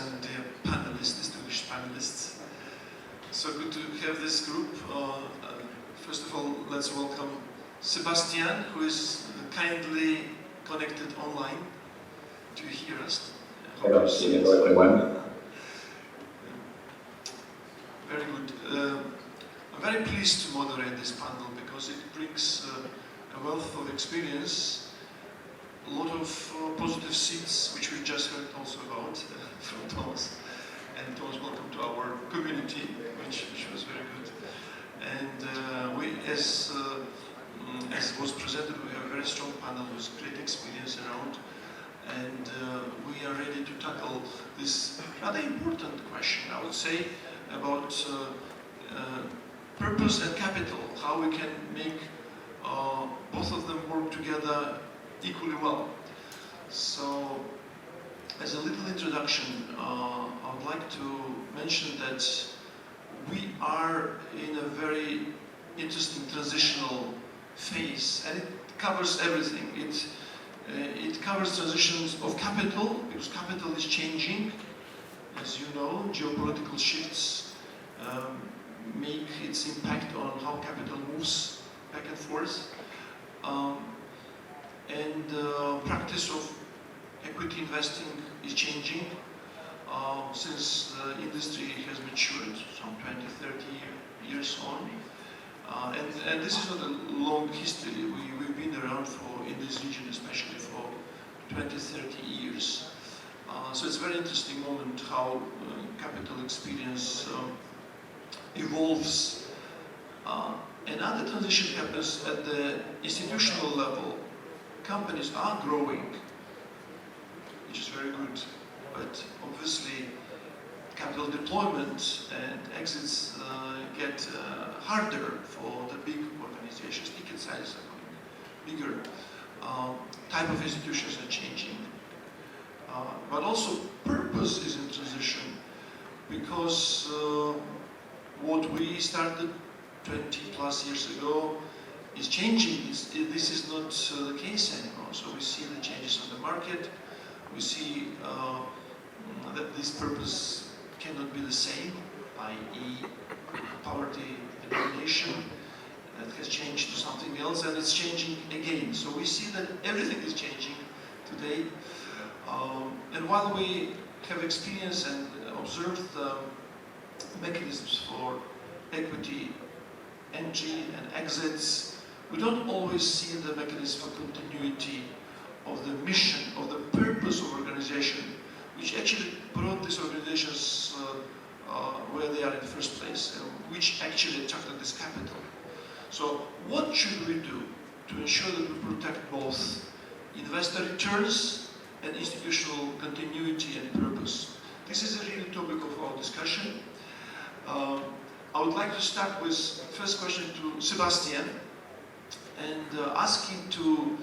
and the panelists, distinguished panelists. So good to have this group. First of all, let's welcome Sébastien, who is kindly connected online. Do you hear us? Hello everyone. Very good. I'm very pleased to moderate this panel because it brings a wealth of experience, a lot of positive seeds, which we just heard also about from Tomash. And Tomash, welcome to our community, which was very good. And we, as was presented, we have a very strong panel with great experience around. And we are ready to tackle this rather important question, I would say, about purpose and capital, how we can make both of them work together equally well. So, as a little introduction, I would like to mention that we are in a very interesting transitional phase, and it covers everything. It covers transitions of capital, because capital is changing. As you know, geopolitical shifts make its impact on how capital moves back and forth. And practice of equity investing is changing since the industry has matured some 20, 30 years on. And this is not a long history. We've been around in this region especially for 20, 30 years. So it's a very interesting moment how capital experience evolves. Another transition happens at the institutional level. Companies are growing, which is very good, but obviously capital deployment and exits get harder for the big organizations. Ticket sizes are going bigger. Type of institutions are changing. But also purpose is in transition, because what we started 20 plus years ago is changing. This is not the case anymore. So we see the changes on the market. We see that this purpose cannot be the same, i.e. poverty elimination. That has changed to something else, and it's changing again. So we see that everything is changing today. And while we have experienced and observed mechanisms for equity entry and exits, we don't always see the mechanism for continuity of the mission, of the purpose of organization, which actually brought these organizations where they are in the first place, which actually attracted this capital. So what should we do to ensure that we protect both investor returns and institutional continuity and purpose? This is a real topic of our discussion. I would like to start with first question to Sébastien and ask him to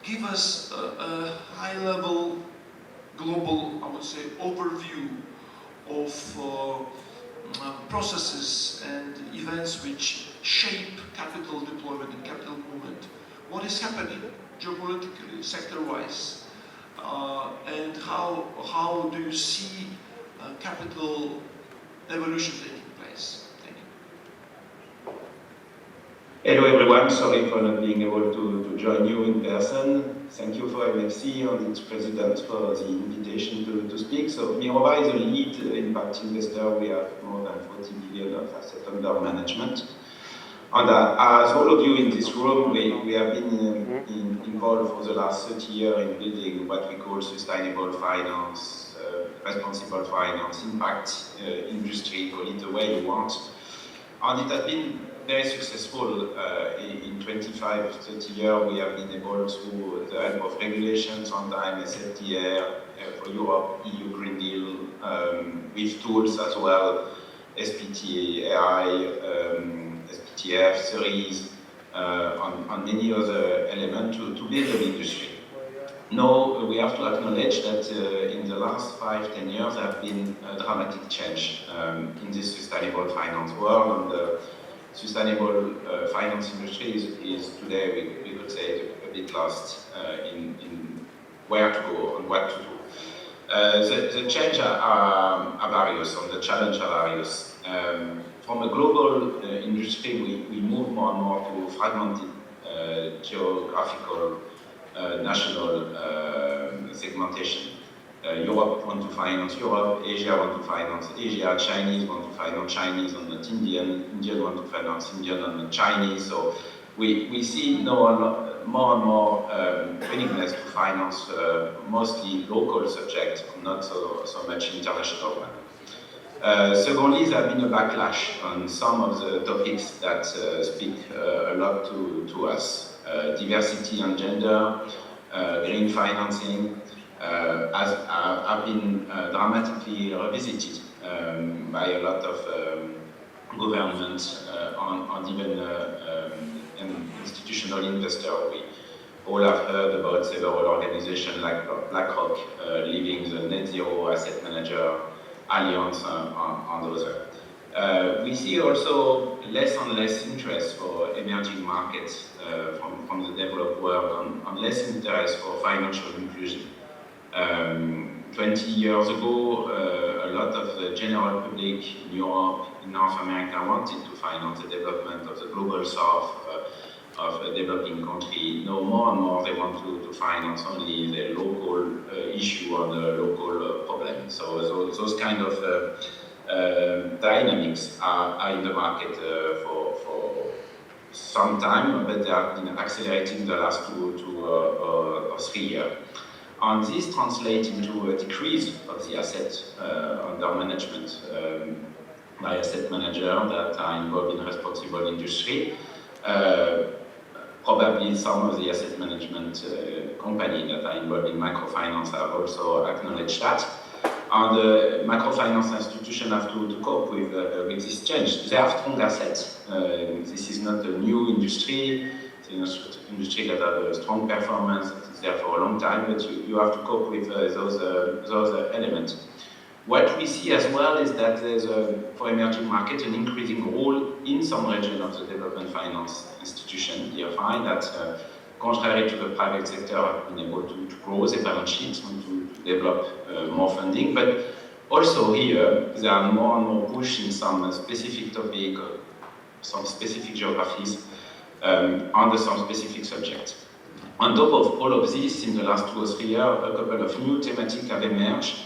give us a high-level, global, I would say, overview of processes and events which shape capital deployment and capital movement. What is happening geopolitically, sector-wise, and how do you see capital evolution taking place? Thank you. Hello everyone, sorry for not being able to join you in person. Thank you for MFC and its president for the invitation to speak. So Mirova is a lead impact investor. We have more than 40 billion of assets under management. And as all of you in this room, we have been involved for the last 30 years in building what we call sustainable finance, responsible finance, impact industry, call it the way you want. And it has been very successful. In 25, 30 years, we have been able, through the help of regulations on time, SFTR for Europe, EU Green Deal, with tools as well, SPTA, SPTF, series, on many other elements to build an industry. Now, we have to acknowledge that in the last 5-10 years, there have been a dramatic change in this sustainable finance world, and the sustainable finance industry is today, we could say, a bit lost in where to go and what to do. The change are various, or the challenge are various. From a global industry, we move more and more to fragmented geographical national segmentation. Europe want to finance Europe, Asia want to finance Asia, Chinese want to finance Chinese and not Indian, Indian want to finance Indian and not Chinese. So we see more and more willingness to finance mostly local subjects, not so much international one. Secondly, there has been a backlash on some of the topics that speak a lot to us. Diversity and gender, green financing have been dramatically revisited by a lot of governments and even institutional investors. We all have heard about several organizations like BlackRock leaving the Net Zero Asset Manager Alliance and others. We see also less and less interest for emerging markets from the developed world and less interest for financial inclusion. 20 years ago, a lot of the general public in Europe, in North America, wanted to finance the development of the global south of a developing country. Now more and more they want to finance only the local issue or the local problem. So those kind of dynamics are in the market for some time, but they have been accelerating the last two or 3 years. And this translates into a decrease of the assets under management by asset managers that are involved in responsible industry. Probably some of the asset management companies that are involved in microfinance have also acknowledged that. And the microfinance institutions have to cope with this change. They have strong assets. This is not a new industry. It's an industry that has a strong performance. It's there for a long time, but you have to cope with those elements. What we see as well is that there's, for emerging markets, an increasing role in some region of the development finance institution. You find that, contrary to the private sector, have been able to grow their balance sheets and to develop more funding. But also here, there are more and more push in some specific topic, some specific geographies, under some specific subjects. On top of all of this, in the last 2 or 3 years, a couple of new thematics have emerged.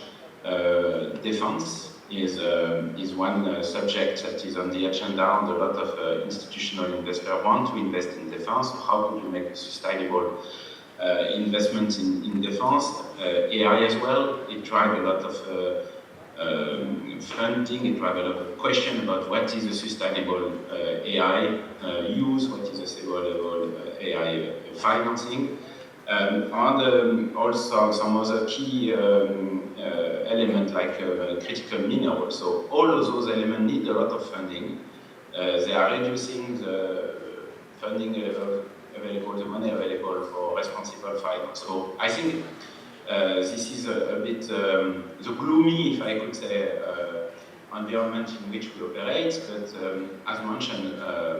Defense is one subject that is on the agenda, and a lot of institutional investors want to invest in defense. How could you make a sustainable investment in defense? AI as well, it drives a lot of funding, it drives a lot of questions about what is a sustainable AI use, what is a sustainable AI financing. And also some other key elements like critical minerals. So all of those elements need a lot of funding. They are reducing the funding available, the money available for responsible finance. So I think this is a bit the gloomy, if I could say, environment in which we operate. But as mentioned,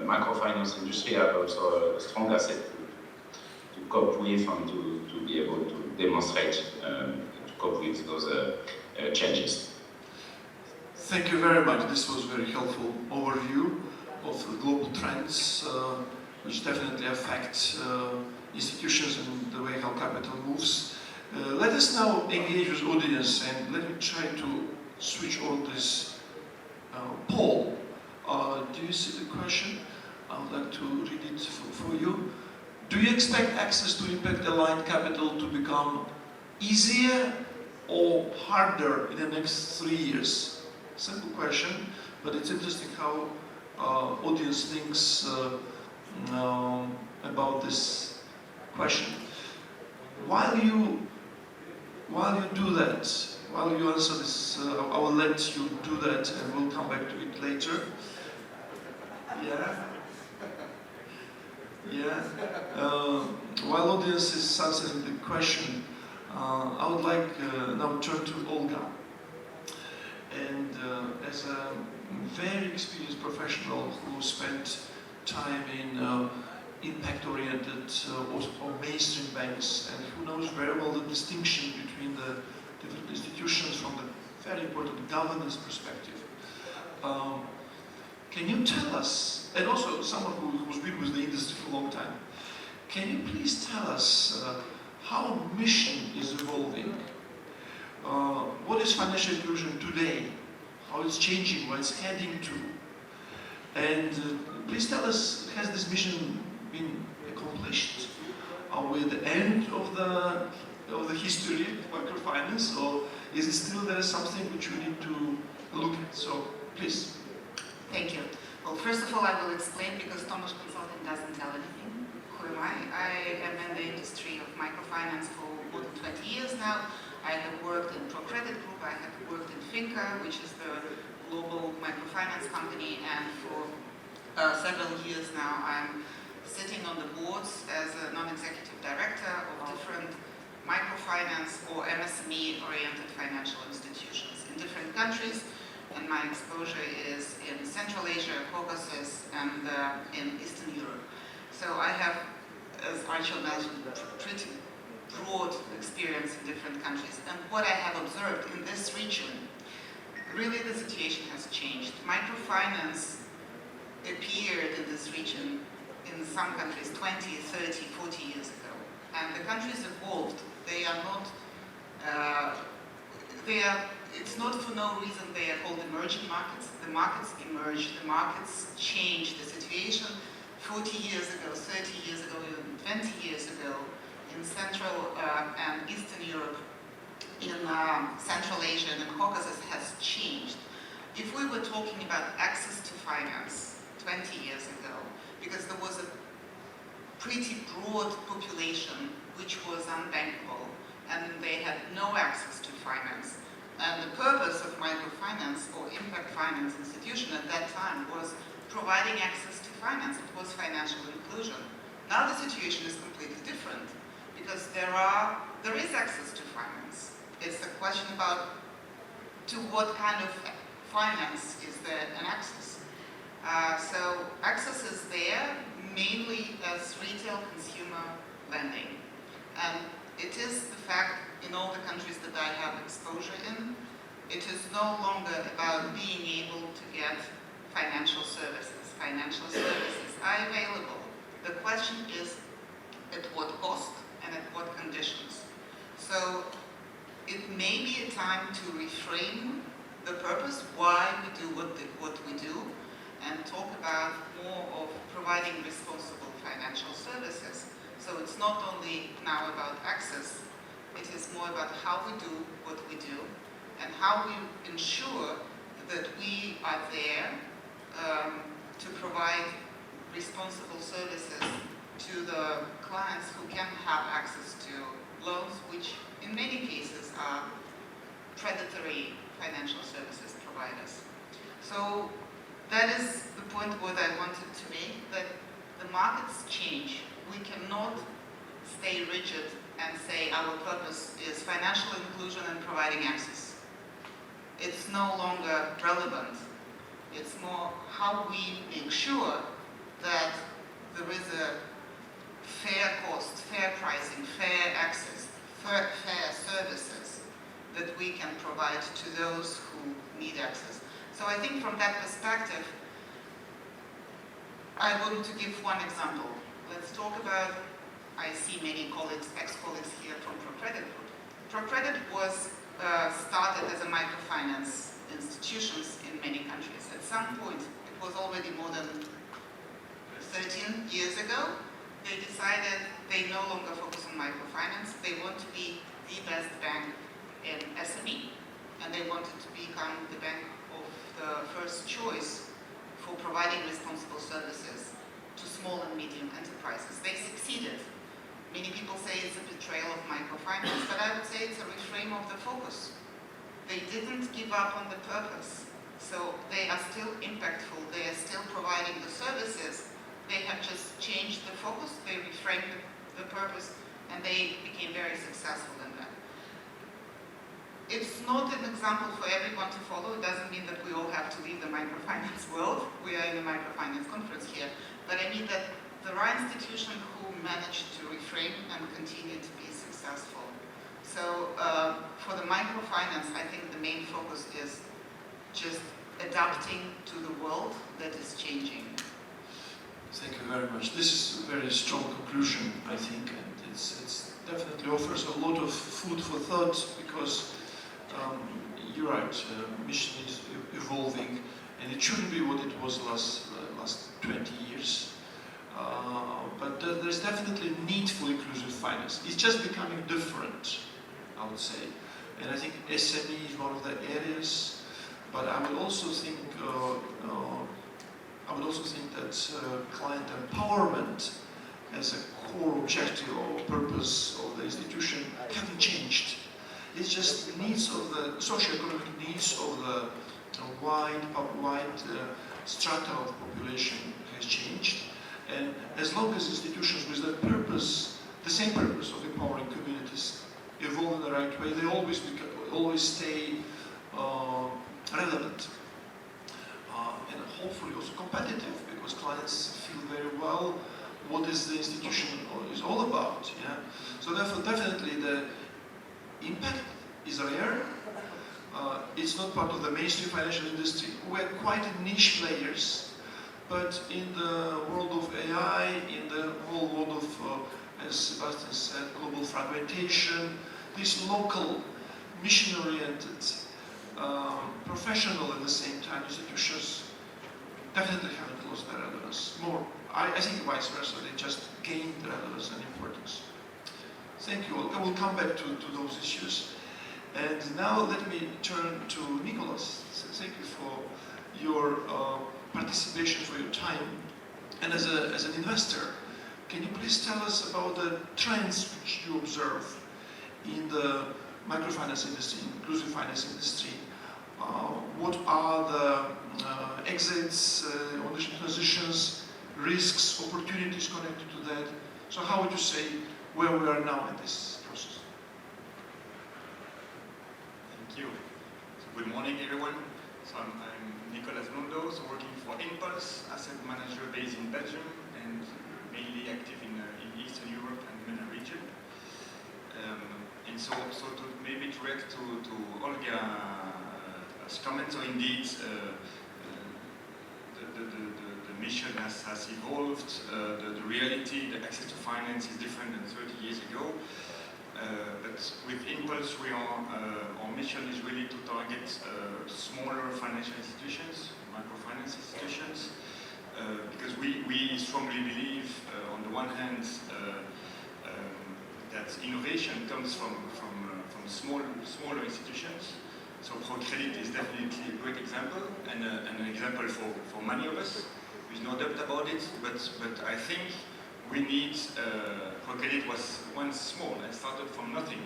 microfinance industry have also a strong asset to cope with and to be able to demonstrate to cope with those changes. Thank you very much. This was a very helpful overview of the global trends, which definitely affect institutions and the way how capital moves. Let us now engage with audience, and let me try to switch on this poll. Do you see the question? I would like to read it for you. Do you expect access to impact-aligned capital to become easier or harder in the next 3 years? Simple question, but it's interesting how audience thinks about this question. While you do that, while you answer this, I will let you do that, and we'll come back to it later. While audience is answering the question, I would like now turn to Olga. And as a very experienced professional who spent time in impact-oriented or mainstream banks, and who knows very well the distinction between the different institutions from the very important governance perspective. Can you tell us, and also someone who's been with the industry for a long time, can you please tell us how mission is evolving? What is financial inclusion today? How it's changing, where it's heading to? And please tell us, has this mission been accomplished? Are we at the end of the history of microfinance, or is it still there something which we need to look at? So, please. Thank you. Well, first of all, I will explain, because Tomash Consulting doesn't tell anything. Who am I? I am in the industry of microfinance for more than 20 years now. I have worked in Bakuradze Group, I have worked in Finca, which is the global microfinance company, and for several years now I'm sitting on the boards as a non-executive director of different microfinance or MSME-oriented financial institutions in different countries, and my exposure is in Central Asia, Caucasus, and in Eastern Europe. So I have, as Archil mentioned, pretty broad experience in different countries. And what I have observed in this region, really the situation has changed. Microfinance appeared in this region in some countries 20, 30, 40 years ago. And the countries evolved. They are not, it's not for no reason they are called emerging markets. The markets emerged, the markets changed. The situation 40 years ago, 30 years ago, even 20 years ago, in Central and Eastern Europe, in Central Asia and in Caucasus has changed. If we were talking about access to finance 20 years ago, because there was a pretty broad population which was unbankable and they had no access to finance. And the purpose of microfinance or impact finance institution at that time was providing access to finance. It was financial inclusion. Now the situation is completely different because there is access to finance. It's a question about to what kind of finance is there an access. So access is there mainly as retail consumer lending. And it is the fact in all the countries that I have exposure in, it is no longer about being able to get financial services. Financial services are available. The question is at what cost and at what conditions. So it may be a time to reframe the purpose, why we do what we do, and talk about more of providing responsible financial services. So it's not only now about access, it is more about how we do what we do and how we ensure that we are there to provide responsible services to the clients who can have access to loans, which in many cases are predatory financial services providers. So that is the point what I wanted to make, that the markets change. We cannot stay rigid and say our purpose is financial inclusion and providing access. It's no longer relevant. It's more how we make sure that there is a fair cost, fair pricing, fair access, fair services that we can provide to those who need access. So I think from that perspective, I want to give one example. Let's talk about, I see many colleagues, ex-colleagues here from Bakuradze Group. Bakuradze was started as a microfinance institutions in many countries. At some point, it was already more than 13 years ago, they decided they no longer focus on microfinance. They want to be the best bank in SME, and they wanted to become the bank of the first choice for providing responsible services to small and medium enterprises. They succeeded. Many people say it's a betrayal of microfinance, but I would say it's a reframe of the focus. They didn't give up on the purpose, so they are still impactful. They are still providing the services. They have just changed the focus, they reframed the purpose, and they became very successful in that. It's not an example for everyone to follow. It doesn't mean that we all have to leave the microfinance world. We are in a microfinance conference here. But I mean that there are institutions who managed to reframe and continue to be successful. So for the microfinance, I think the main focus is just adapting to the world that is changing. Thank you very much. This is a very strong conclusion, I think, and it's definitely offers a lot of food for thought, because you're right, mission is evolving, and it shouldn't be what it was last 20 years. But there's definitely a need for inclusive finance. It's just becoming different, I would say. And I think SME is one of the areas, but I would also think that client empowerment as a core objective or purpose of the institution haven't changed. It's just the needs of the socio-economic needs of the wide strata of population has changed. And as long as institutions with that purpose, the same purpose of empowering communities, evolve in the right way, they always stay relevant. And hopefully also competitive, because clients feel very well what is the institution is all about. Yeah? So therefore, definitely the impact is rare. It's not part of the mainstream financial industry. We're quite niche players, but in the world of AI, in the whole world of, as Sébastien said, global fragmentation, these local, mission-oriented, professional at the same time institutions definitely haven't lost their relevance. More, I think vice versa, they just gained relevance and importance. Thank you, Olga. We'll come back to those issues. And now let me turn to Nicholas. Thank you for your participation, for your time. And as an investor, can you please tell us about the trends which you observe in the microfinance industry, inclusive finance industry? What are the exits, ownership transitions, risks, opportunities connected to that? So how would you say where we are now in this process? Thank you. So good morning, everyone. So I'm Nicolas Blondeau, so working for Impulse, asset manager based in Belgium and mainly active in Eastern Europe and MENA region. And so to maybe direct to Olga's comments, so indeed the mission has evolved, the reality, the access to finance is different than 30 years ago. But with Impulse, our mission is really to target smaller financial institutions, microfinance institutions, because we strongly believe, on the one hand, that innovation comes from smaller institutions. So ProCredit is definitely a great example, and an example for many of us. There's no doubt about it, but I think we need, ProCredit was once small and started from nothing,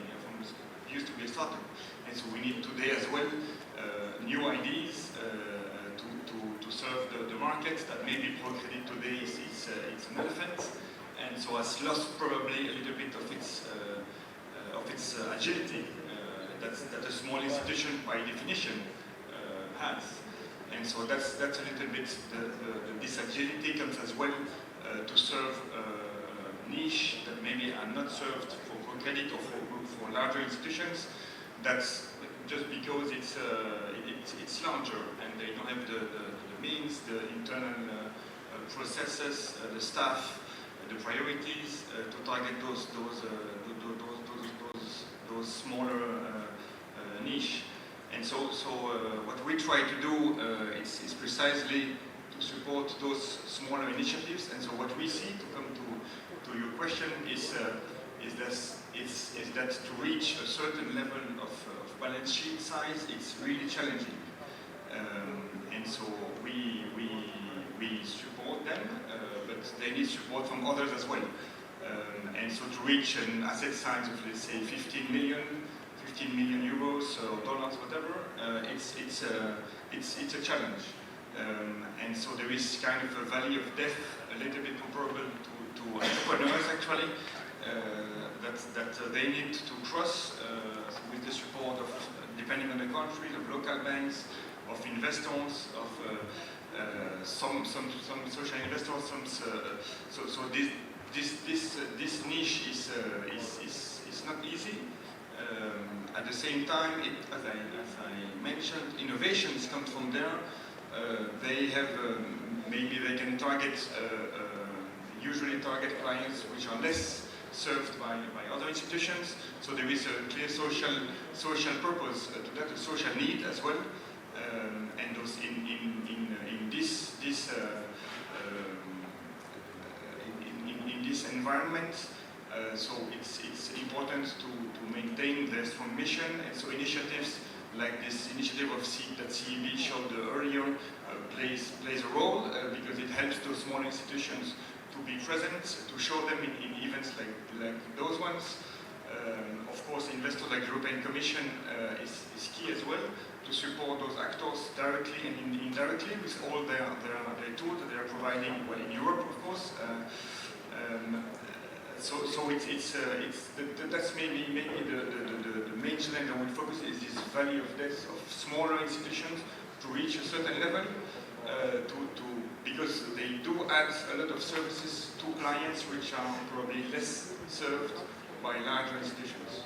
used to be a startup. And so we need today as well new ideas to serve the market, that maybe ProCredit today it's an elephant, and so has lost probably a little bit of its agility that a small institution by definition has. And so that's a little bit, this agility comes as well to serve niche that maybe are not served for ProCredit or for larger institutions. That's just because it's larger and they don't have the means, the internal processes, the staff, the priorities to target those smaller niche. And so what we try to do is precisely to support those smaller initiatives. And so what we see, to come to your question, is that to reach a certain level of balance sheet size, it's really challenging. And so we support them, but they need support from others as well. And so to reach an asset size of, let's say, 15 million euros or dollars, whatever, it's a challenge. And so there is kind of a valley of death, a little bit comparable to entrepreneurs actually, that they need to cross with the support of, depending on the country, of local banks, of investors, of some social investors. So this niche is not easy, At the same time, as I mentioned, innovations come from there. They have, maybe they can usually target clients which are less served by other institutions. So there is a clear social purpose to that, a social need as well. And those in this environment, so it's important to maintain their strong mission. And so initiatives like this initiative of that CEB showed earlier plays a role because it helps those small institutions to be present, to show them in events like those ones. Of course, investors like the European Commission is key as well to support those actors directly and indirectly with all their tools that they are providing, well, in Europe, of course. So that's maybe the main challenge I would focus is this value of depth of smaller institutions to reach a certain level, because they do add a lot of services to clients which are probably less served by larger institutions.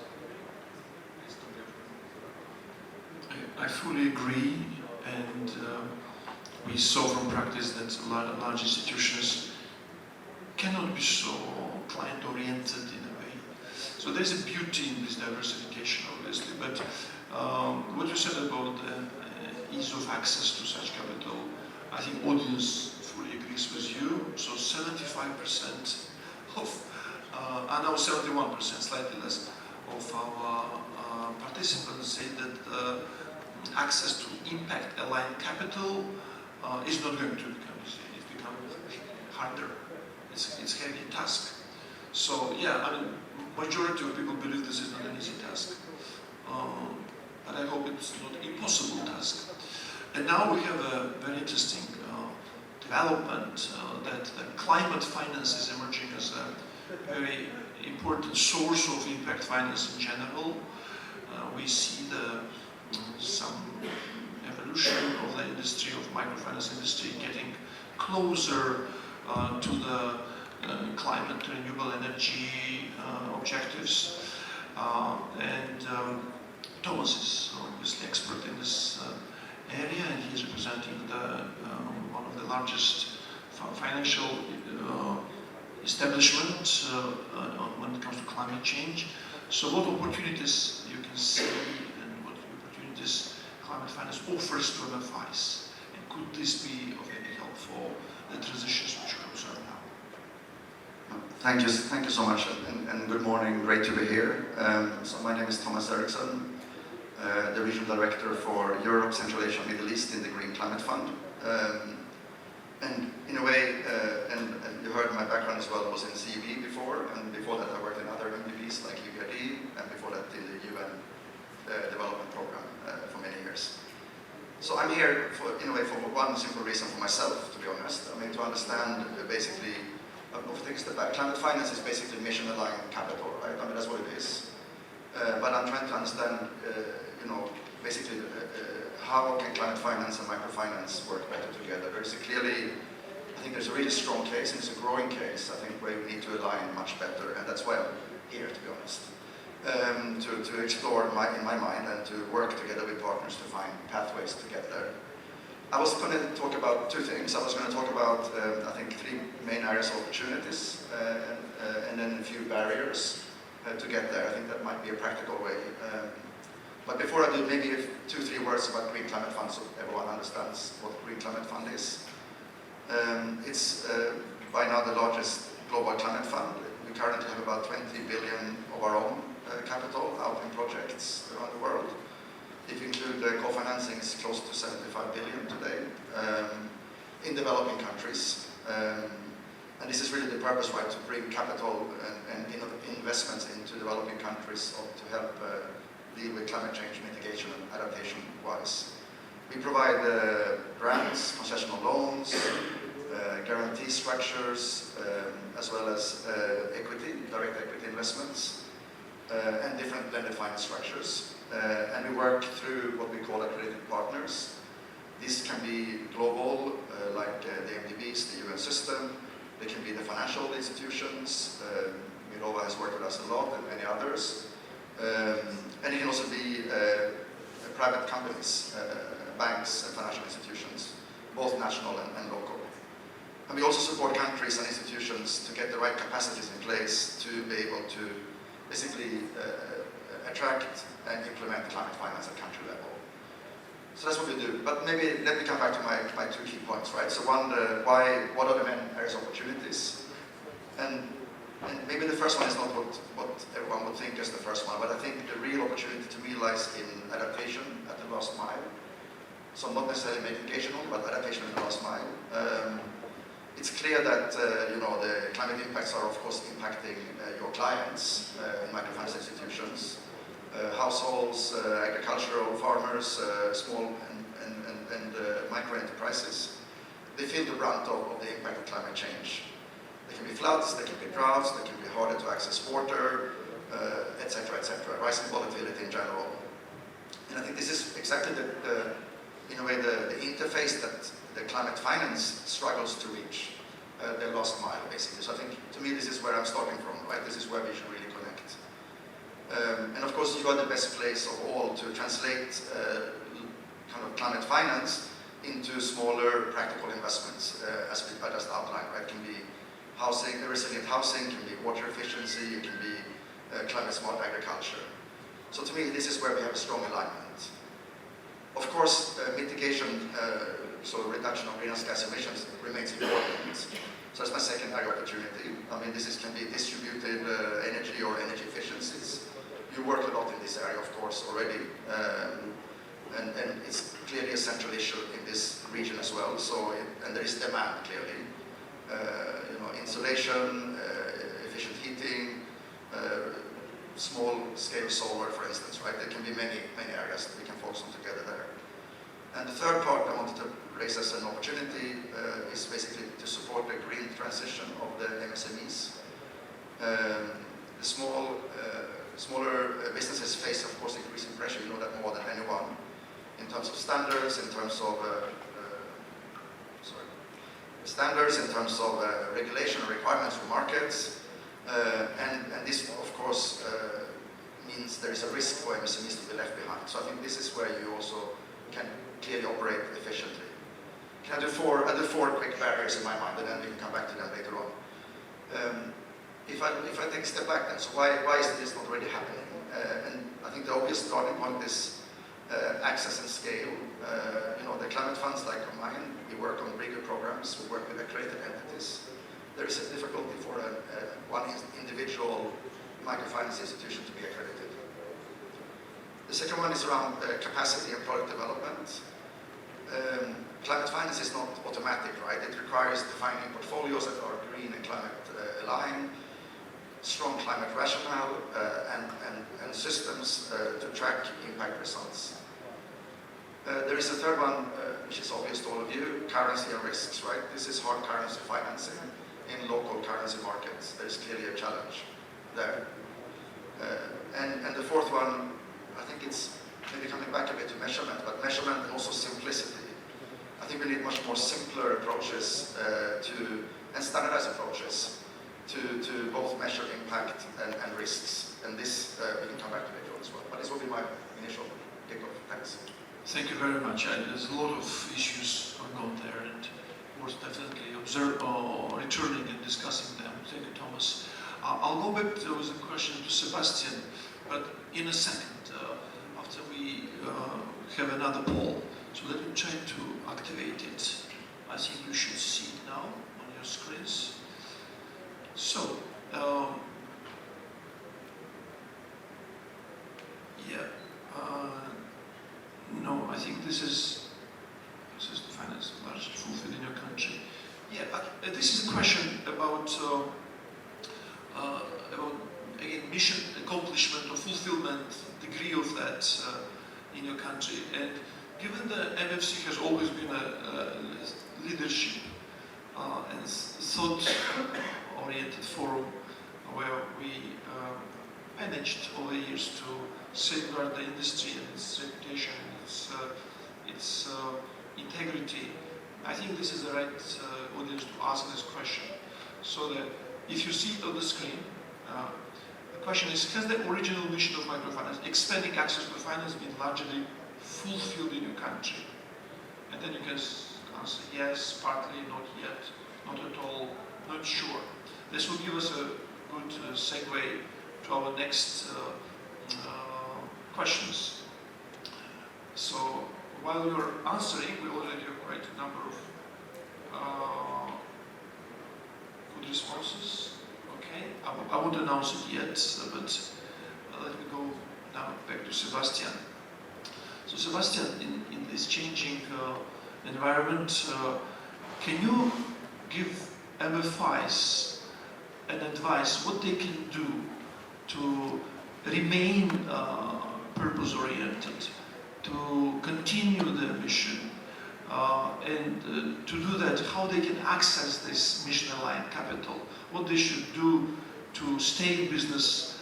I fully agree, and we saw from practice that large institutions cannot be so client-oriented in a way. So there's a beauty in this diversification, obviously, but what you said about the ease of access to such capital, I think audience fully agrees with you. So 75% of, and now 71%, slightly less, of our participants say that access to impact-aligned capital is not going to become easy. It's become harder. It's a heavy task. So yeah, I mean, majority of people believe this is not an easy task. But I hope it's not an impossible task. And now we have a very interesting development that the climate finance is emerging as a very important source of impact finance in general. We see some evolution of the industry, of microfinance industry, getting closer to the climate, renewable energy objectives. And Tomash is obviously expert in this area, and he's representing one of the largest financial establishments when it comes to climate change. So what opportunities you can see and what opportunities climate finance offers to MFIs? And could this be of any help for the transitions which we observe now? Thank you so much, and good morning. Great to be here. So my name is Tomash, the Regional Director for Europe, Central Asia, and Middle East in the Green Climate Fund. And in a way, and you heard my background as well, I was in CEB before, and before that I worked in other MDBs like EBRD, and before that in the UN Development Program for many years. So I'm here for one simple reason for myself, to be honest. I mean, to understand basically, climate finance is basically mission-aligned capital, right? I mean, that's what it is. But I'm trying to understand, basically how can climate finance and microfinance work better together? I think there's a really strong case, and it's a growing case, I think, where we need to align much better, and that's why I'm here, to be honest. To explore in my mind and to work together with partners to find pathways to get there. I was going to talk about two things. I was going to talk about, I think, three main areas of opportunities and then a few barriers to get there. I think that might be a practical way. But before I do, maybe 2-3 words about Green Climate Fund so everyone understands what Green Climate Fund is. It's by now the largest global climate fund. We currently have about 20 billion of our own capital out in projects around the world. If you include the co-financing, it's close to 75 billion today in developing countries. And this is really the purpose, right, to bring capital and investments into developing countries to help deal with climate change mitigation and adaptation-wise. We provide grants, concessional loans, guarantee structures, as well as direct equity investments, and different blended finance structures. And we work through what we call accredited partners. These can be global, like the MDBs, the UN system. They can be the financial institutions. Mirova has worked with us a lot, and many others. And it can also be private companies, banks and financial institutions, both national and local. And we also support countries and institutions to get the right capacities in place to be able to basically attract and implement climate finance at country level. So that's what we do. But maybe let me come back to my two key points, right? So one, what are the main areas of opportunities? And maybe the first one is not what everyone would think as the first one, but I think the real opportunity to me lies in adaptation at the last mile. So not necessarily mitigation, but adaptation at the last mile. It's clear that the climate impacts are of course impacting your clients in microfinance institutions, households, agricultural farmers, small and micro enterprises. They feel the brunt of the impact of climate change. There can be floods, there can be droughts, there can be harder to access water, etc., rising volatility in general. And I think this is exactly in a way the interface that the climate finance struggles to reach, the last mile basically. So I think to me this is where I'm starting from, right? This is where we should really connect. And of course you are the best place of all to translate kind of climate finance into smaller practical investments, as I just outlined, right? It can be housing, resilient housing, can be water efficiency, it can be climate smart agriculture. So to me, this is where we have a strong alignment. Of course, mitigation, so reduction of greenhouse gas emissions remains important. So that's my second area opportunity. I mean, this can be distributed energy or energy efficiencies. You work a lot in this area, of course, already. And it's clearly a central issue in this region as well. So, and there is demand clearly. Insulation, efficient heating, small-scale solar, for instance, right? There can be many areas that we can focus on together there. And the third part I wanted to raise as an opportunity is basically to support the green transition of the MSMEs. The smaller businesses face, of course, increasing pressure. You know that more than anyone, in terms of standards, in terms of regulation and requirements for markets, and this, of course, means there is a risk for MSMEs to be left behind. So I think this is where you also can clearly operate efficiently. I do four quick barriers in my mind, and then we can come back to them later on. If I take a step back then, so why is this not already happening? And I think the obvious starting point is access and scale. The climate funds like mine, we work on bigger programs, we work with accredited entities. There is a difficulty for one individual microfinance institution to be accredited. The second one is around capacity and product development. Climate finance is not automatic, right? It requires defining portfolios that are green and climate aligned, strong climate rationale, and systems to track impact results. There is a third one, which is obvious to all of you, currency and risks, right? This is hard currency financing in local currency markets. There is clearly a challenge there. And the fourth one, I think it's maybe coming back a bit to measurement, but measurement and also simplicity. I think we need much more simpler approaches and standardized approaches to both measure impact and risks. And this we can come back to later on as well. But this will be my initial kickoff. Thanks. Thank you very much. There's a lot of issues going on there, and we're definitely returning and discussing them. Thank you, Thomas. I'll go back to the question to Sébastien, but in a second, after we have another poll. So let me try to activate it. I think you should see it now on your screens. So, no, I think this is the finance largely fulfilled in your country. Yeah, this is a question about again, mission accomplishment or fulfillment, degree of that in your country. And given the MFC has always been a leadership and thought-oriented forum where we managed over the years to safeguard the industry and its reputation and its integrity, I think this is the right audience to ask this question. So that if you see it on the screen, the question is, has the original mission of microfinance, expanding access to finance, been largely fulfilled in your country? And then you can answer yes, partly, not yet, not at all, not sure. This will give us a good segue to our next questions. So while you're answering, we already have quite a number of good responses. Okay, I won't announce it yet, but let me go now back to Sébastien. So Sébastien, in this changing environment, can you give MFIs an advice what they can do to remain purpose-oriented, to continue their mission, and to do that, how they can access this mission-aligned capital, what they should do to stay in business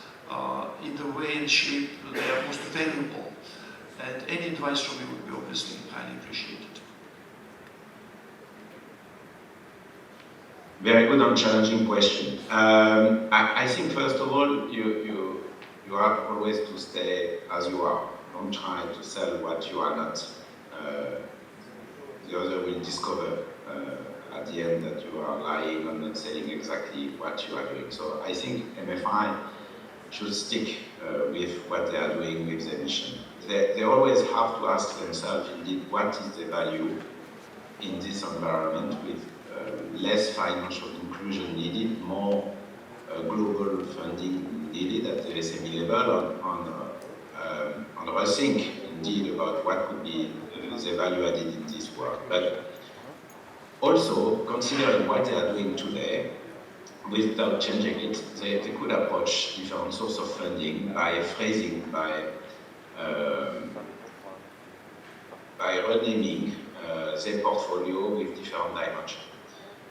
in the way and shape they are most valuable. And any advice from you would be obviously highly appreciated. Very good and challenging question. I think first of all, you have always to stay as you are. Don't try to sell what you are not. The other will discover at the end that you are lying or not saying exactly what you are doing. So I think MFI should stick with what they are doing with their mission. They always have to ask themselves, indeed, what is the value in this environment with less financial inclusion needed, more global funding needed at the SME level on rethink indeed about what could be the value added in this work. But also, considering what they are doing today, without changing it, they could approach different sources of funding by phrasing, by renaming their portfolio with different dimensions.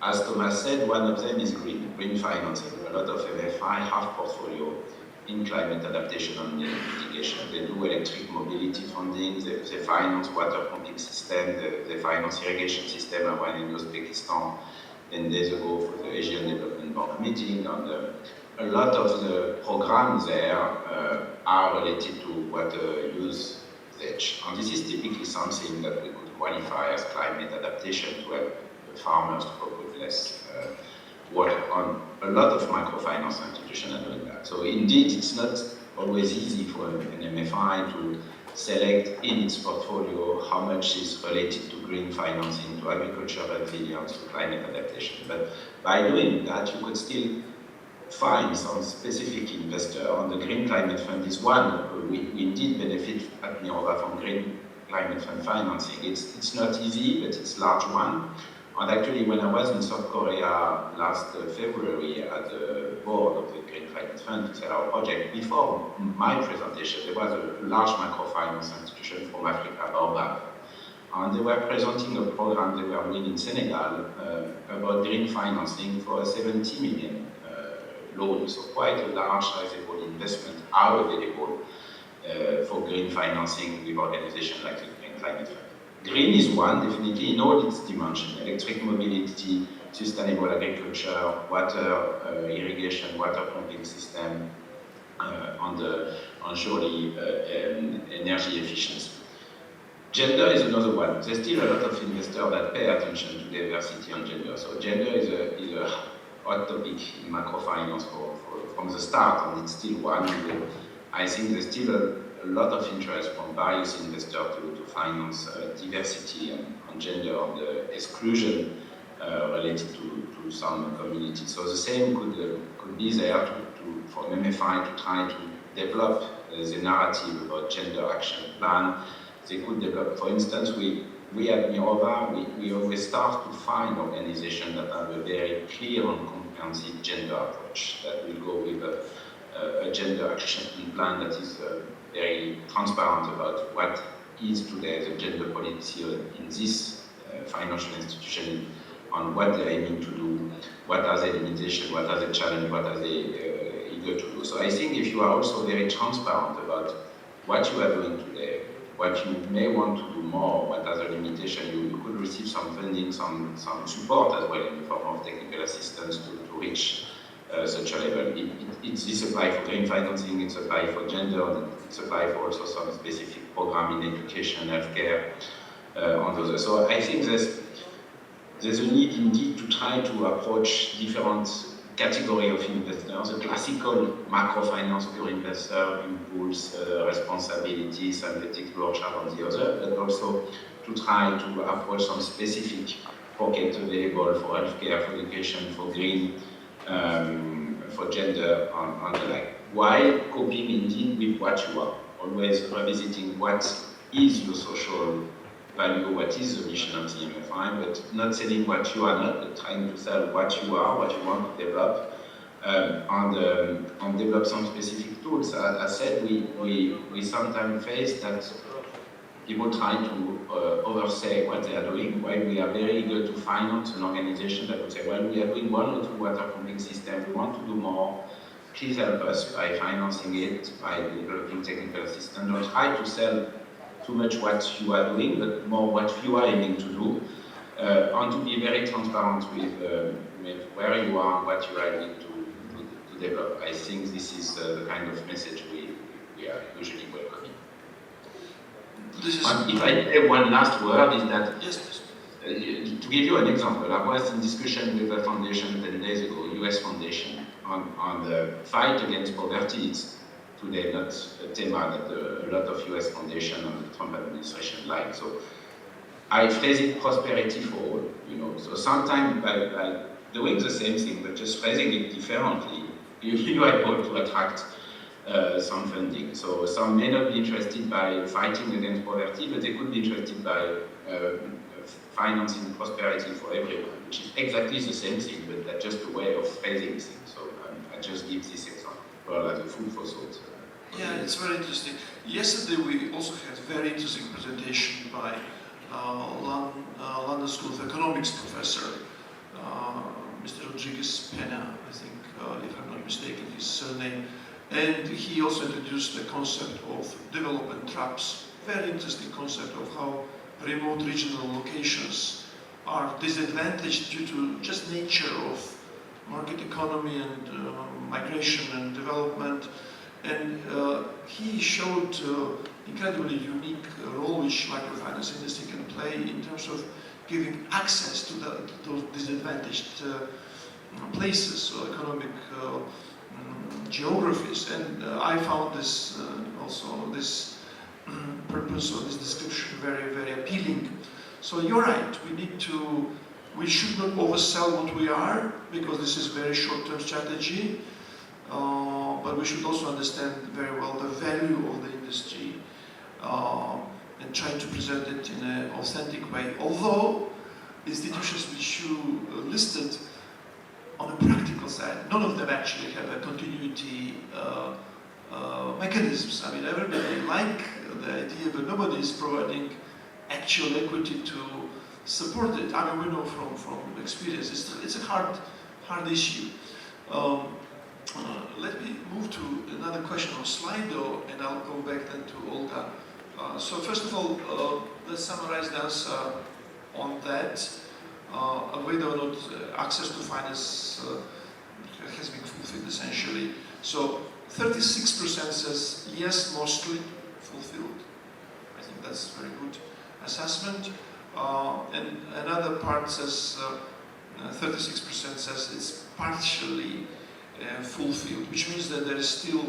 As Tomash said, one of them is green financing. A lot of MFI have portfolio in climate adaptation and mitigation. They do electric mobility funding, they finance water pumping system, they finance irrigation system. I went in Uzbekistan 10 days ago for the Asian Development Bank meeting, and a lot of the programs there are related to water usage. And this is typically something that we could qualify as climate adaptation to help farmers to cope with less water. On a lot of microfinance institutions are doing that. So indeed, it's not always easy for an MFI to select in its portfolio how much is related to green financing, to agriculture resilience, to climate adaptation. But by doing that, you could still find some specific investor. And the Green Climate Fund is one. We indeed benefit at Mirova from Green Climate Fund financing. It's not easy, but it's a large one. And actually, when I was in South Korea last February at the board of the Green Climate Fund to sell our project, before my presentation, there was a large microfinance institution from Africa, Bakuradze, and they were presenting a program they were doing in Senegal about green financing for a 70 million loan. So quite a large, sizable investment are available for green financing with organizations like the Green Climate Fund. Green is one, definitely, in all its dimensions: electric mobility, sustainable agriculture, water irrigation, water pumping system, and surely energy efficiency. Gender is another one. There's still a lot of investors that pay attention to diversity and gender. So gender is a hot topic in microfinance from the start, and it's still one. I think there's still a lot of interest from various investors to finance diversity and gender and the exclusion related to some communities. So the same could be there for MFI to try to develop the narrative about gender action plan. They could develop, for instance, we at Mirova, we always start to find organizations that have a very clear and comprehensive gender approach that will go with a gender action plan that is very transparent about what is today the gender policy in this financial institution on what they're aiming to do, what are the limitations, what are the challenges, what are they eager to do. So I think if you are also very transparent about what you are doing today, what you may want to do more, what are the limitations, you could receive some funding, some support as well in the form of technical assistance to reach such a level. It's applied for green financing, it's applied for gender, it's applied for also some specific program in education, healthcare, on those. So I think there's a need indeed to try to approach different category of investors. The classical microfinance pure investor, impulse, responsibility, synthetic brochure on the other, but also to try to approach some specific pockets available for healthcare, for education, for green, for gender, on the like. While coping indeed with what you are, always revisiting what is your social value, what is the mission of the MFI, but not selling what you are not, but trying to sell what you are, what you want to develop, and develop some specific tools. As I said, we sometimes face that people try to oversay what they are doing, while we are very eager to finance an organization that would say, well, we are doing one or two water pumping systems, we want to do more, please help us by financing it, by developing technical assistance. Don't try to sell too much what you are doing, but more what you are aiming to do, and to be very transparent with where you are and what you are aiming to develop. I think this is the kind of message we are usually welcoming. If I say one last word, is that, yes, to give you an example, I was in discussion with a foundation 10 days ago, a US foundation, on the fight against poverty. It's today not a theme that a lot of US foundations and the Trump administration like. So I phrase it prosperity for all, you know. So sometimes by doing the same thing, but just phrasing it differently, you are able to attract some funding. So some may not be interested by fighting against poverty, but they could be interested by financing prosperity for everyone, which is exactly the same thing, but that's just a way of phrasing things. So I just give this example as a food for thought. Yeah, it's very interesting. Yesterday we also had a very interesting presentation by London School of Economics professor, Mr. Rodriguez Pena, I think, if I'm not mistaken, his surname. And he also introduced the concept of development traps, very interesting concept of how remote regional locations are disadvantaged due to just nature of market economy and migration and development. And he showed incredibly unique role which microfinance industry can play in terms of giving access to those disadvantaged places, so economic geographies. And I found this also this purpose of this description very, very appealing. So you're right, we should not oversell what we are, because this is very short-term strategy, but we should also understand very well the value of the industry and try to present it in an authentic way. Although institutions which you listed, on the practical side, none of them actually have a continuity mechanisms. I mean, everybody like the idea, but nobody is providing actual equity to support it. I mean, we know from experience, it's a hard issue. Let me move to another question on Slido, and I'll go back then to Olga. So first of all, let's summarize the answer on that. Whether or not access to finance has been fulfilled essentially. So 36% says yes, mostly fulfilled. I think that's a very good assessment. And another part says 36% says it's partially fulfilled, which means that there is still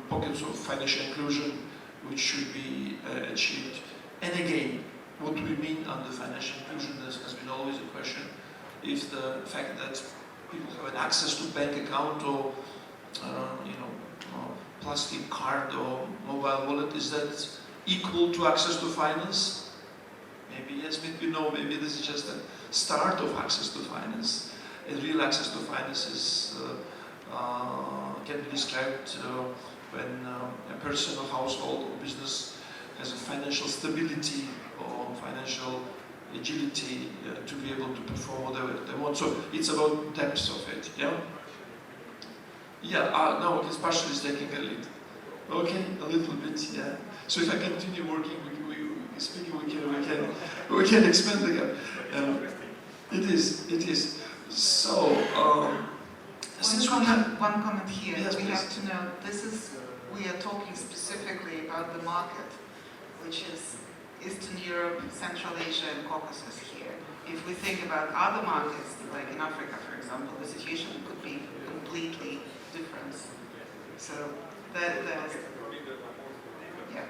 pockets of financial inclusion which should be achieved. And again, what do we mean under financial inclusion? This has been always a question. Is the fact that people have an access to bank account or plastic card or mobile wallet, is that equal to access to finance? Maybe yes, maybe no, maybe this is just a start of access to finance. And real access to finance can be described when a person or household or business has a financial stability or financial agility to be able to perform whatever they want. So it's about depth of it, yeah? Yeah, no, it's partially taking a lead. Okay, a little bit, yeah. So if I continue working, we can expand the gap. It is. So, one comment here. Yes, we please. have to know, we are talking specifically about the market, which is Eastern Europe, Central Asia, and Caucasus here. If we think about other markets, like in Africa, for example, the situation could be completely different. So that's, yeah.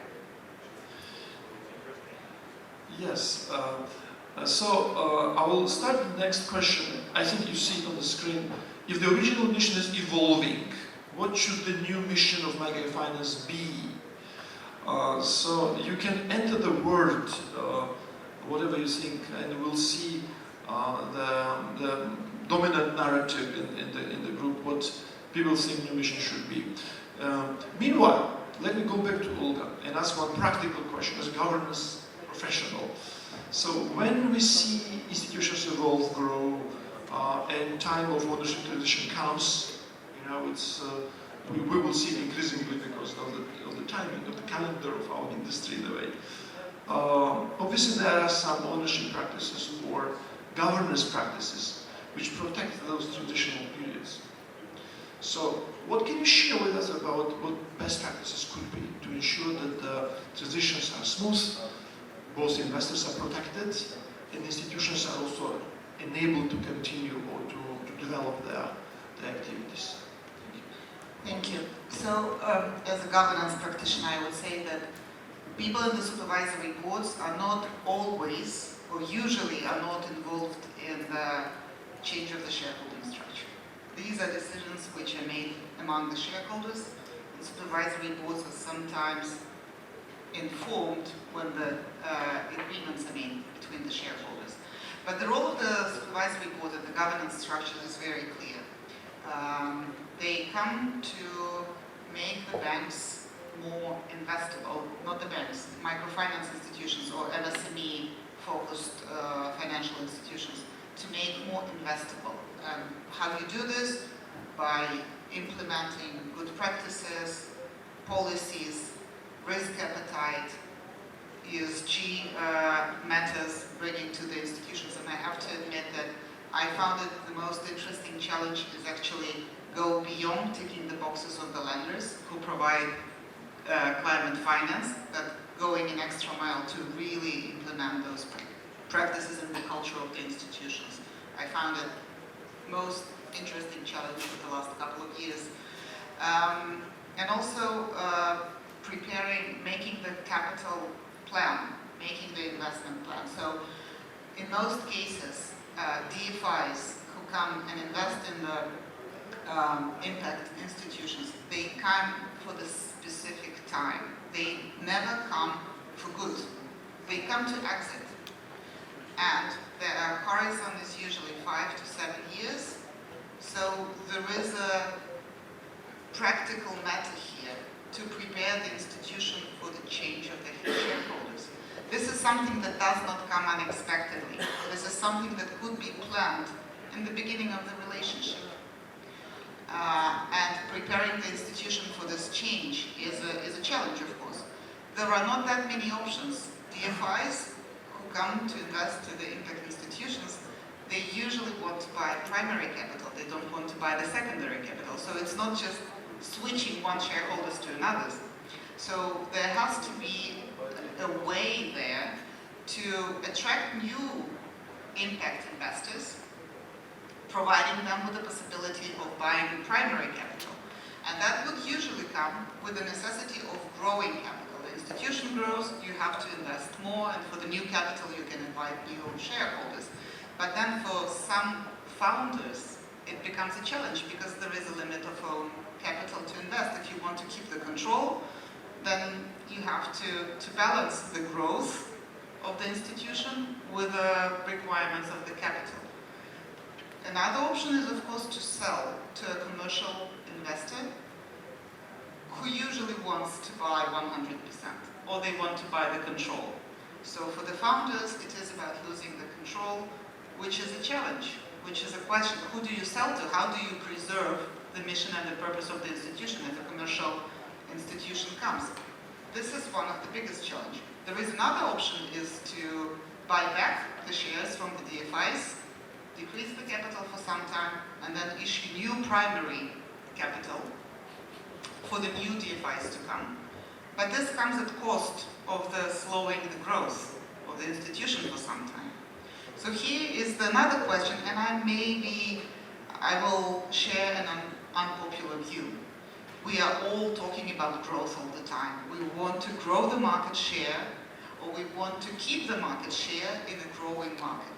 Yes. I will start with the next question. I think you see it on the screen. If the original mission is evolving, what should the new mission of Microfinance be? So you can enter the word, whatever you think, and we'll see the dominant narrative in the group, what people think new mission should be. Meanwhile, let me go back to Olga and ask one practical question as a governance professional. So when we see institutions evolve, grow, and time of ownership transition comes, you know, it's we will see it increasingly because of the timing, of the calendar of our industry in a way. Obviously, there are some ownership practices or governance practices which protect those transitional periods. So, what can you share with us about what best practices could be to ensure that the transitions are smooth, both investors are protected, and institutions are also enabled to continue or to develop their activities? Thank you. So, as a governance practitioner, I would say that people in the supervisory boards are not always, or usually are not involved in the change of the shareholding structure. These are decisions which are made among the shareholders, and supervisory boards are sometimes informed when the agreements are made between the shareholders. But the role of the supervisory board and the governance structure is very clear. They come to make the banks more investable, not the banks, microfinance institutions or MSME-focused financial institutions, to make more investable. How do you do this? By implementing good practices, policies, risk appetite, ESG matters bringing to the institutions. And I have to admit that I found it the most interesting challenge is actually go beyond ticking the boxes of the lenders who provide climate finance, but going an extra mile to really implement those practices in the culture of the institutions. I found it most interesting challenge for the last couple of years. And also making the capital plan, making the investment plan. So in most cases, DFIs who come and invest in the impact institutions, they come for the specific time. They never come for good. They come to exit. And the horizon is usually 5 to 7 years. So there is a practical matter here to prepare the institution for the change of the shareholders. This is something that does not come unexpectedly. This is something that could be planned in the beginning of the relationship. And preparing the institution for this change is a challenge, of course. There are not that many options. DFIs who come to invest to the impact institutions, they usually want to buy primary capital. They don't want to buy the secondary capital. So it's not just switching one shareholders to another. So there has to be a way there to attract new impact investors, providing them with the possibility of buying primary capital. And that would usually come with the necessity of growing capital. The institution grows, you have to invest more, and for the new capital you can invite new shareholders. But then for some founders, it becomes a challenge because there is a limit of own capital to invest. If you want to keep the control, then you have to balance the growth of the institution with the requirements of the capital. Another option is, of course, to sell to a commercial investor who usually wants to buy 100%, or they want to buy the control. So for the founders, it is about losing the control, which is a challenge, which is a question, who do you sell to? How do you preserve the mission and the purpose of the institution if a commercial institution comes? This is one of the biggest challenges. There is another option is to buy back the shares from the DFIs, decrease the capital for some time, and then issue new primary capital for the new DFIs to come. But this comes at cost of the slowing the growth of the institution for some time. So here is another question, and I will share an unpopular view. We are all talking about growth all the time. We want to grow the market share, or we want to keep the market share in a growing market.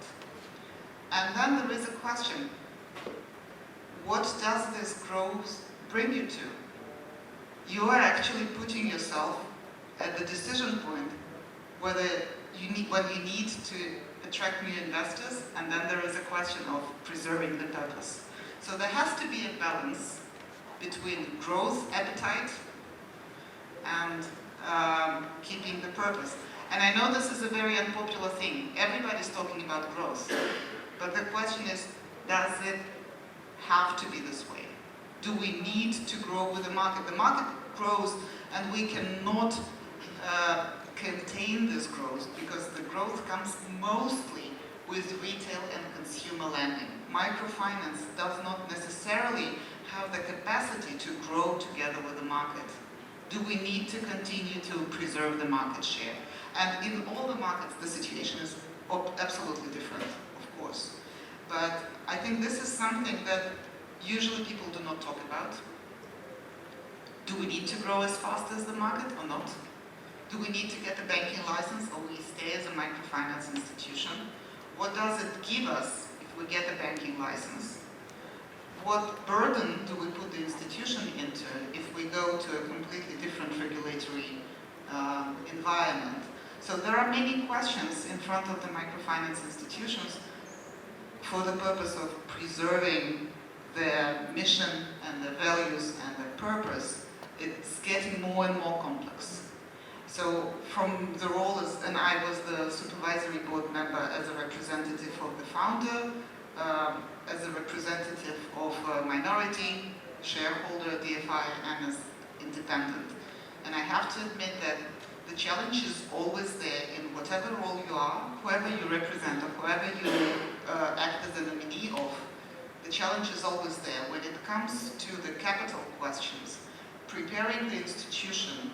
And then there is a question, what does this growth bring you to? You are actually putting yourself at the decision point whether when you need to attract new investors, and then there is a question of preserving the purpose. So there has to be a balance between growth appetite and keeping the purpose. And I know this is a very unpopular thing. Everybody's talking about growth. But the question is, does it have to be this way? Do we need to grow with the market? The market grows, and we cannot contain this growth, because the growth comes mostly with retail and consumer lending. Microfinance does not necessarily have the capacity to grow together with the market. Do we need to continue to preserve the market share? And in all the markets, the situation is absolutely different, of course. But I think this is something that usually people do not talk about. Do we need to grow as fast as the market or not? Do we need to get a banking license, or we stay as a microfinance institution? What does it give us if we get a banking license? What burden do we put the institution into if we go to a completely different regulatory environment? So there are many questions in front of the microfinance institutions for the purpose of preserving their mission and their values and their purpose. It's getting more and more complex. So from the role as, and I was the supervisory board member as a representative of the founder, as a representative of a minority shareholder, DFI, and as independent. And I have to admit that the challenge is always there in whatever role you are, whoever you represent, or whoever you act as an nominee of. The challenge is always there. When it comes to the capital questions, preparing the institution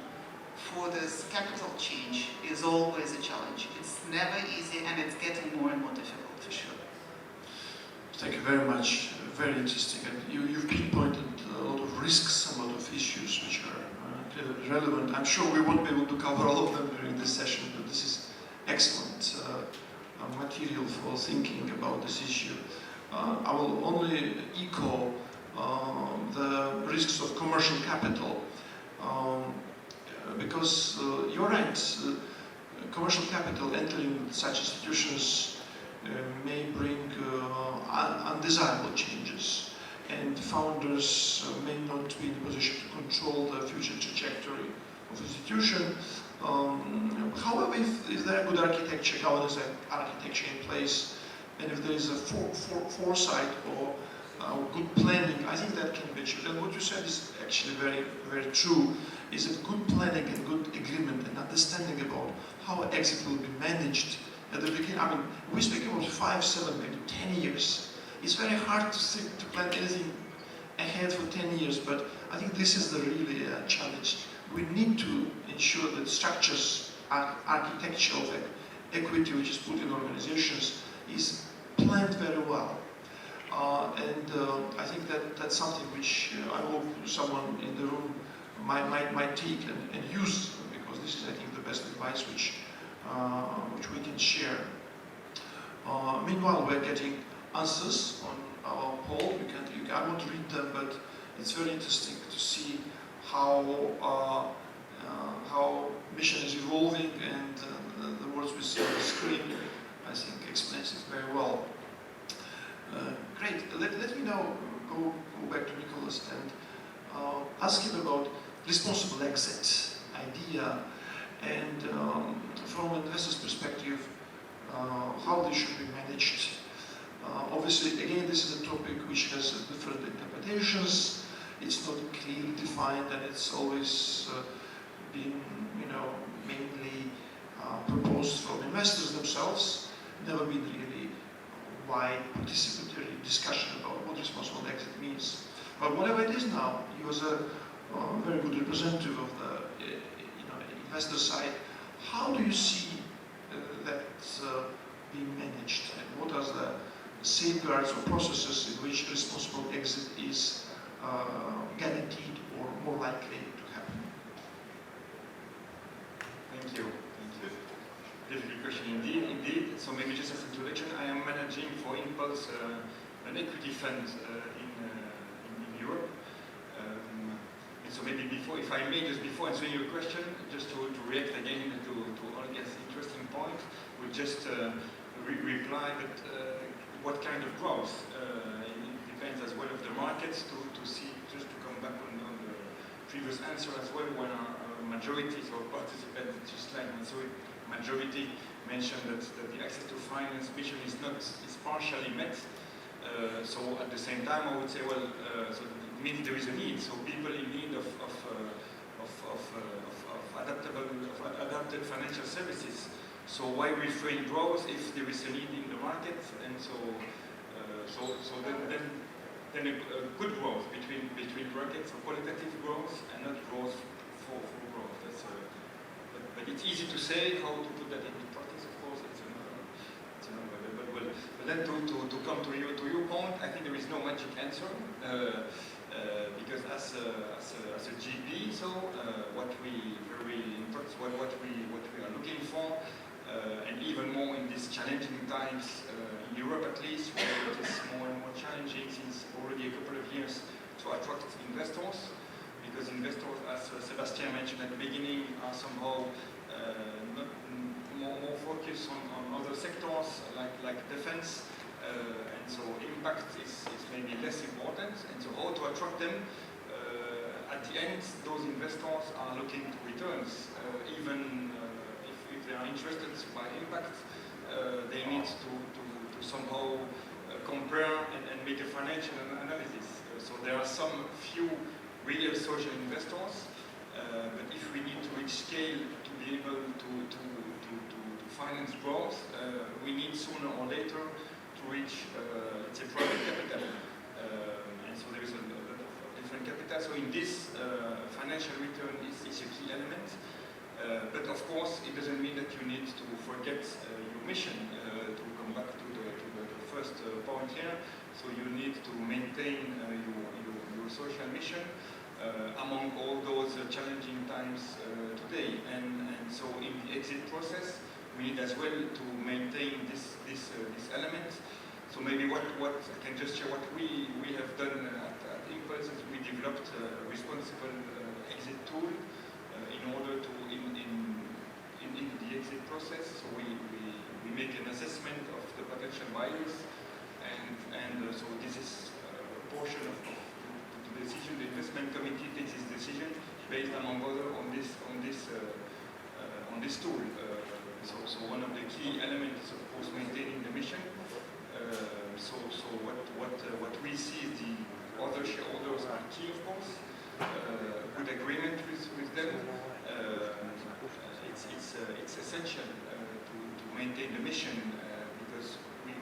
for this capital change is always a challenge. It's never easy, and it's getting more and more difficult, for sure. Thank you very much. Very interesting. And you've pinpointed a lot of risks, a lot of issues which are relevant. I'm sure we won't be able to cover all of them during this session, but this is excellent material for thinking about this issue. I will only echo the risks of commercial capital, because you're right, commercial capital entering such institutions may bring undesirable changes, and founders may not be in a position to control the future trajectory of the institution. However, if there are good architecture, governance architecture in place, and if there is a foresight or good planning, I think that can be achieved. And what you said is actually very, very true, is that good planning and good agreement and understanding about how exit will be managed at the beginning. I mean, we speak about 5, 7, maybe 10 years. It's very hard to plan anything ahead for 10 years, but I think this is the really challenge. We need to ensure that structures, architecture of equity which is put in organizations is planned very well. I think that that's something which I hope someone in the room might take and use, because this is, I think, the best advice which we can share. Meanwhile, we're getting answers on our poll. I won't read them, but it's very interesting to see how mission is evolving, and the words we see on the screen, I think, explains it very well. Great. Let me now go back to Nicholas and ask him about responsible exit idea, and from an investor's perspective, how they should be managed. Obviously, again, this is a topic which has different interpretations. It's not clearly defined, and it's always been, mainly proposed from investors themselves. Never been really wide participatory discussion about what responsible exit means. But whatever it is now, he was a very good representative of the investor side. How do you see that being managed, and what are the safeguards or processes in which responsible exit is guaranteed or more likely to happen? Thank you. Difficult question indeed. So maybe just as an introduction, I am managing for Impulse an equity fund in Europe. And so maybe before, if I may, just before answering your question, just to react again to Olga's interesting point, we just reply that what kind of growth, it depends as well of the markets to see, just to come back on the previous answer as well, when our majority of participants, just like majority mentioned that the access to finance mission is partially met. So at the same time, I would say, well, so it means there is a need. So people in need of adapted financial services. So why refrain growth if there is a need in the market? And so then a good growth between brackets, so qualitative growth and not growth for growth. But it's easy to say. How to put that into practice, of course, it's another. But then to come to your point, I think there is no magic answer because as a GP, so what we are looking for, and even more in these challenging times in Europe at least, where it is more and more challenging since already a couple of years to attract investors. Because investors, as Sébastien mentioned at the beginning, are somehow not more focused on other sectors like defense, and so impact is maybe less important. And so how to attract them? At the end, those investors are looking to returns. Even if they are interested by impact, they need to somehow compare and make a financial analysis. So there are some few real social investors, but if we need to reach scale to be able to finance growth, we need sooner or later to reach, let's say, private capital. And so there is a lot of different capital. So in this, financial return is a key element. But of course, it doesn't mean that you need to forget your mission. To come back to the first point here, so you need to maintain your social mission among all those challenging times today. And so in the exit process, we need as well to maintain this element. So maybe what I can just share what we have done at Impulse is we developed a responsible exit tool in order to in the exit process. So we make an assessment of the potential buyers, and so this is a portion of the decision. The investment committee takes its decision based, among other, on this tool. So one of the key elements is, of course, maintaining the mission. So what we see is the other shareholders are key, of course. Good agreement with them. It's essential to maintain the mission because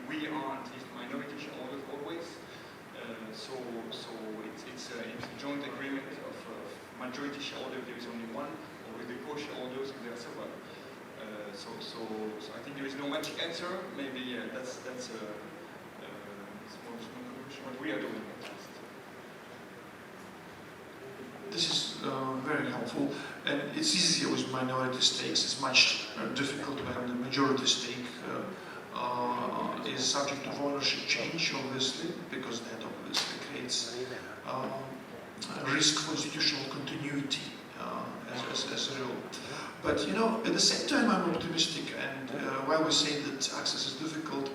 we are at least minority shareholders always. So it's a joint agreement of majority shareholder. There is only one, or with the co-shareholders there are several. So I think there is no magic answer. Maybe that's what we are doing at least. This is very helpful, and it's easier with minority stakes. It's much difficult when the majority stake is subject to ownership change, obviously, because that obviously creates risk for institutional continuity as a rule. But at the same time, I'm optimistic, and while we say that access is difficult,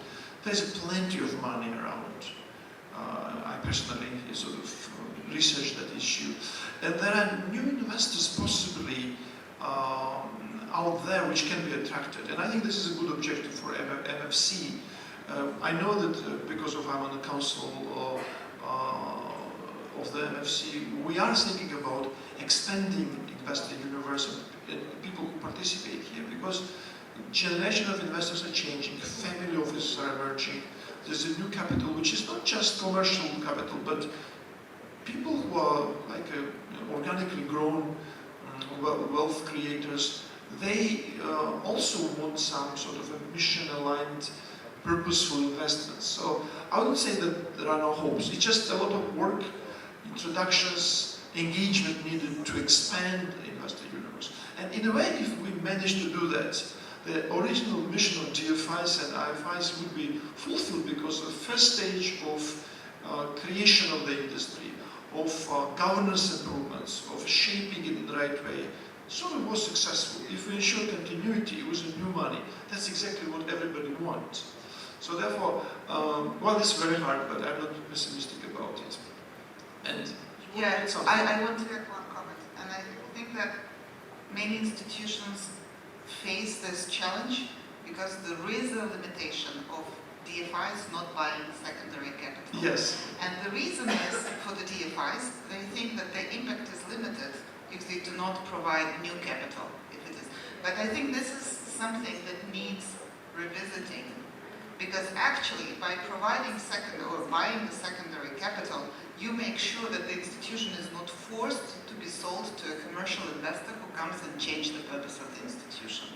there's plenty of money around. I personally sort of researched that issue, and there are new investors possibly out there which can be attracted, and I think this is a good objective for MFC. I know that because I'm on the council of the MFC, we are thinking about expanding investor universe and people who participate here, because generation of investors are changing, family offices are emerging. There's a new capital which is not just commercial capital, but people who are like organically grown wealth creators, they also want some sort of a mission-aligned, purposeful investments. So I wouldn't say that there are no hopes. It's just a lot of work, introductions, engagement needed to expand the investor universe. And in a way, if we manage to do that, the original mission of GFIs and IFIs would be fulfilled, because the first stage of creation of the industry, of governance improvements, of shaping it in the right way, sort of was successful. If we ensure continuity with new money, that's exactly what everybody wants. So therefore, well, it's very hard, but I'm not pessimistic about it. And yeah, I want to add one comment, and I think that many institutions face this challenge because there is a limitation of DFIs not buying secondary capital. yes. And the reason is, for the DFIs, they think that their impact is limited if they do not provide new capital, if it is. But I think this is something that needs revisiting, because actually by providing buying the secondary capital, you make sure that the institution is not forced to be sold to a commercial investor who comes and changes the purpose of the institution.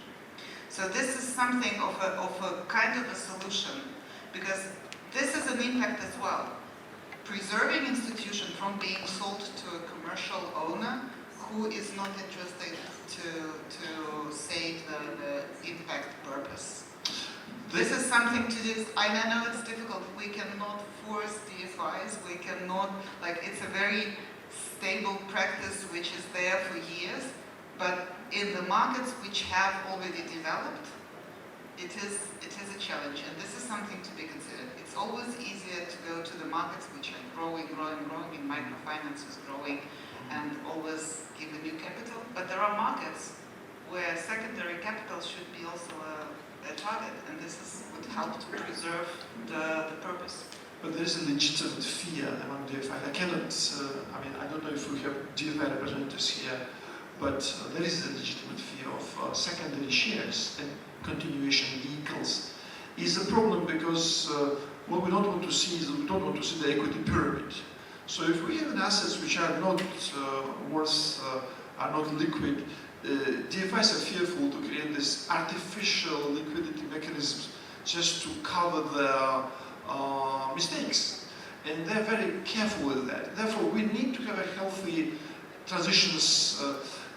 So this is something of a kind of a solution, because this is an impact as well. Preserving institution from being sold to a commercial owner who is not interested to save the impact purpose. This is something to do. I know it's difficult. We cannot force DFIs. We cannot, it's a very stable practice which is there for years. But in the markets which have already developed, it is a challenge. And this is something to be considered. It's always easier to go to the markets which are growing. In microfinance is growing, and always give a new capital. But there are markets where secondary capital should be also a target, and this would help to preserve the purpose. But there is a legitimate fear among DFI. I cannot, I don't know if we have DFI representatives here, but there is a legitimate fear of secondary shares and continuation vehicles. Is a problem because what we don't want to see is we don't want to see the equity pyramid. So if we have assets which are not are not liquid, DFIs are fearful to create this artificial liquidity mechanisms just to cover their mistakes. And they're very careful with that. Therefore, we need to have a healthy transitions.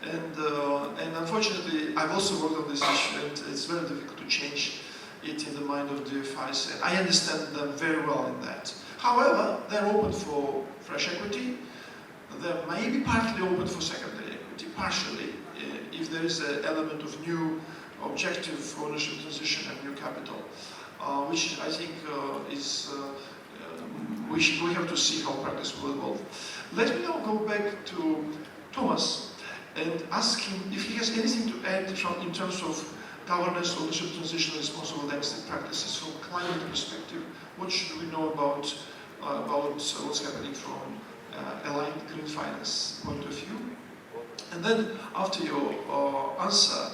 And unfortunately, I've also worked on this issue, and it's very difficult to change it in the mind of DFIs. And I understand them very well in that. However, they're open for fresh equity. They may be partly open for secondary equity, partially, if there is an element of new objective ownership transition and new capital, which I think we have to see how practice will evolve. Let me now go back to Tomash and ask him if he has anything to add in terms of governance, ownership transition, responsible exit practices from a climate perspective. What should we know about what's happening from aligned green finance point of view? And then after your answer,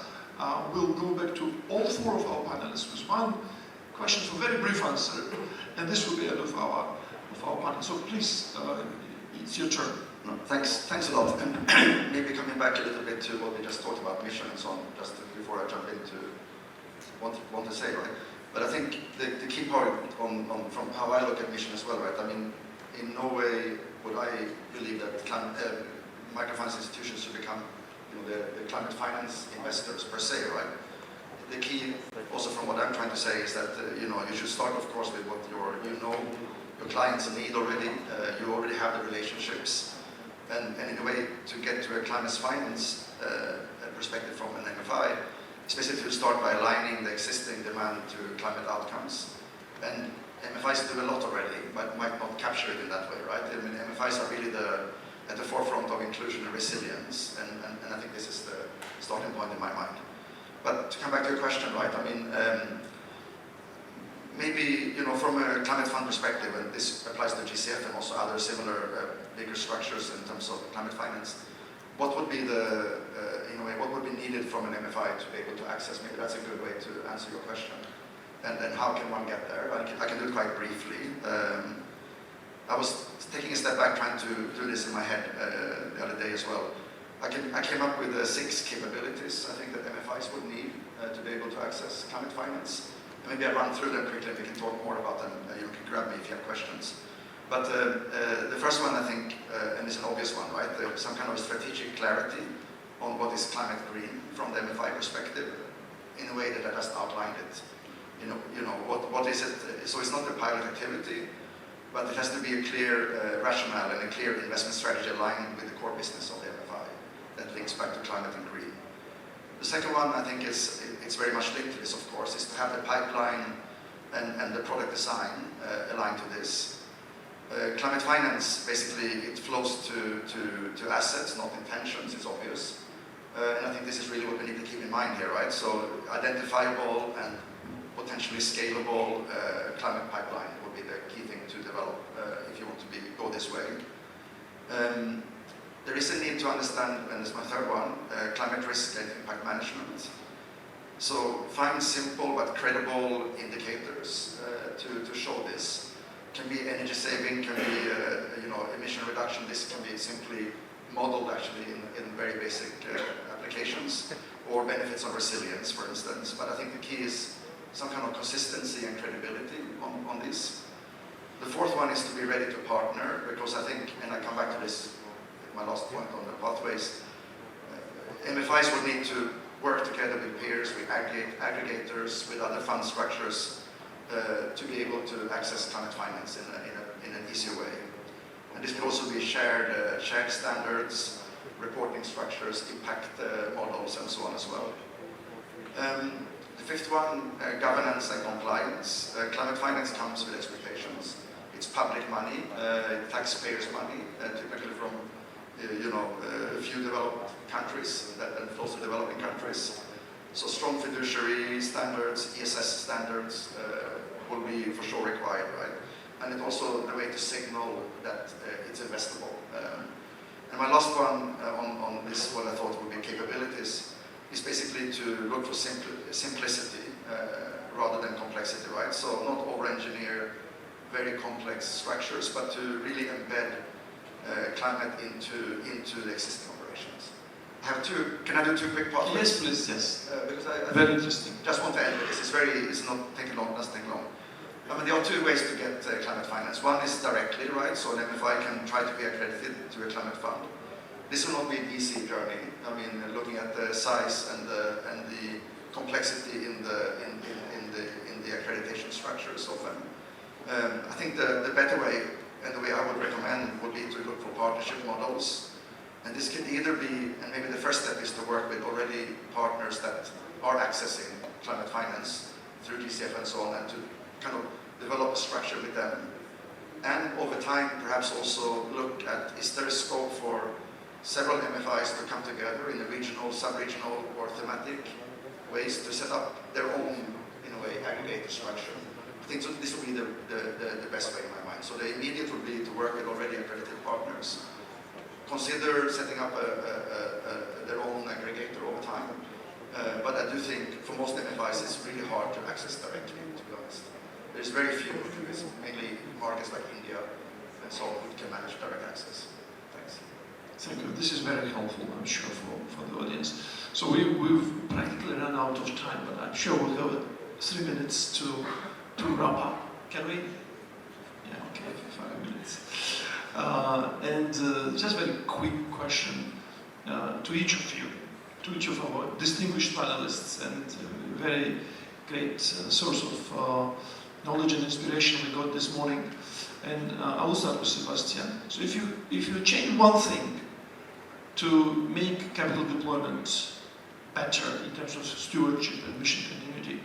we'll go back to all four of our panelists with one question for very brief answer, and this will be end of our panel. So please, it's your turn. No, thanks a lot. And maybe coming back a little bit to what we just talked about, mission and so on, just before I jump into what I want to say, right? But I think the key part from how I look at mission as well, right? I mean, in no way would I believe that microfinance institutions should become, the climate finance investors per se, right? The key, also from what I'm trying to say, is that you should start, of course, with what your clients need already. You already have the relationships, and in a way to get to a climate finance perspective from an MFI, especially to start by aligning the existing demand to climate outcomes. And MFIs do a lot already, but might not capture it in that way, right? I mean, MFIs are really at the forefront of inclusion and resilience, and I think this is the starting point in my mind. But to come back to your question, right? I mean, maybe from a climate fund perspective, and this applies to GCF and also other similar bigger structures in terms of climate finance. What would be what would be needed from an MFI to be able to access? Maybe that's a good way to answer your question. And how can one get there? I can do it quite briefly. I was taking a step back trying to do this in my head the other day as well. I came up with 6 capabilities I think that MFIs would need to be able to access climate finance. Maybe I run through them quickly, we can talk more about them, you can grab me if you have questions. But the first one I think, and it's an obvious one, right? Some kind of strategic clarity on what is climate green from the MFI perspective in a way that I just outlined it. What is it? So it's not a pilot activity, but it has to be a clear rationale and a clear investment strategy aligned with the core business of the MFI that links back to climate and green. The second one, I think, it's very much linked to this, of course, is to have the pipeline and the product design aligned to this. Climate finance, basically, it flows to assets, not intentions, it's obvious. And I think this is really what we need to keep in mind here, right? So identifiable and potentially scalable climate pipeline would be the key thing to develop if you want to go this way. There is a need to understand, and this is my third one, climate risk and impact management. So find simple but credible indicators to show this. Can be energy saving, can be emission reduction. This can be simply modeled actually in very basic applications, or benefits of resilience, for instance. But I think the key is some kind of consistency and credibility on this. The fourth one is to be ready to partner, because I think, and I come back to this, my last point on the pathways, MFIs will need to work together with peers, with aggregators, with other fund structures, to be able to access climate finance in an easier way. And this can also be shared standards, reporting structures, impact models, and so on as well. The fifth one, governance and compliance. Climate finance comes with expectations. It's public money, taxpayers' money, typically from a few developed countries that flows to developing countries. So strong fiduciary standards, ESS standards will be for sure required, right? And it's also the way to signal that it's investable. And my last one on this, what I thought would be capabilities, is basically to look for simplicity rather than complexity, right? So not over-engineer very complex structures, but to really embed climate into the existing operations. Can I do 2 quick pathways? Yes, please, yes. Because I Very interesting. just want to end with this. It's not taking long, doesn't take long. I mean, there are 2 ways to get climate finance. One is directly, right? So an MFI can try to be accredited to a climate fund. This will not be an easy journey. I mean, looking at the size and the complexity in the accreditation structures often. I think the better way, and the way I would recommend, would be to look for partnership models. And this can either be, and maybe the first step is to work with already partners that are accessing climate finance through GCF and so on, and to kind of develop a structure with them. And over time, perhaps also look at, is there a scope for several MFIs to come together in a regional, sub-regional, or thematic ways to set up their own, in a way, aggregator structure. I think so this will be the best way in my mind. So the immediate would be to work with already accredited partners. Consider setting up their own aggregator over time. But I do think for most MFIs it's really hard to access directly, to be honest. There's very few, it's mainly markets like India and so on, who can manage direct access. Thanks. Thank you. This is very helpful, I'm sure, for the audience. So we've practically run out of time, but I'm sure we'll have 3 minutes to wrap up. Can we? Yeah, okay, 5 minutes. And just a very quick question to each of you, to each of our distinguished panelists, and very great source of knowledge and inspiration we got this morning. And I will start with Sébastien. So if you change one thing to make capital deployment better in terms of stewardship and mission continuity,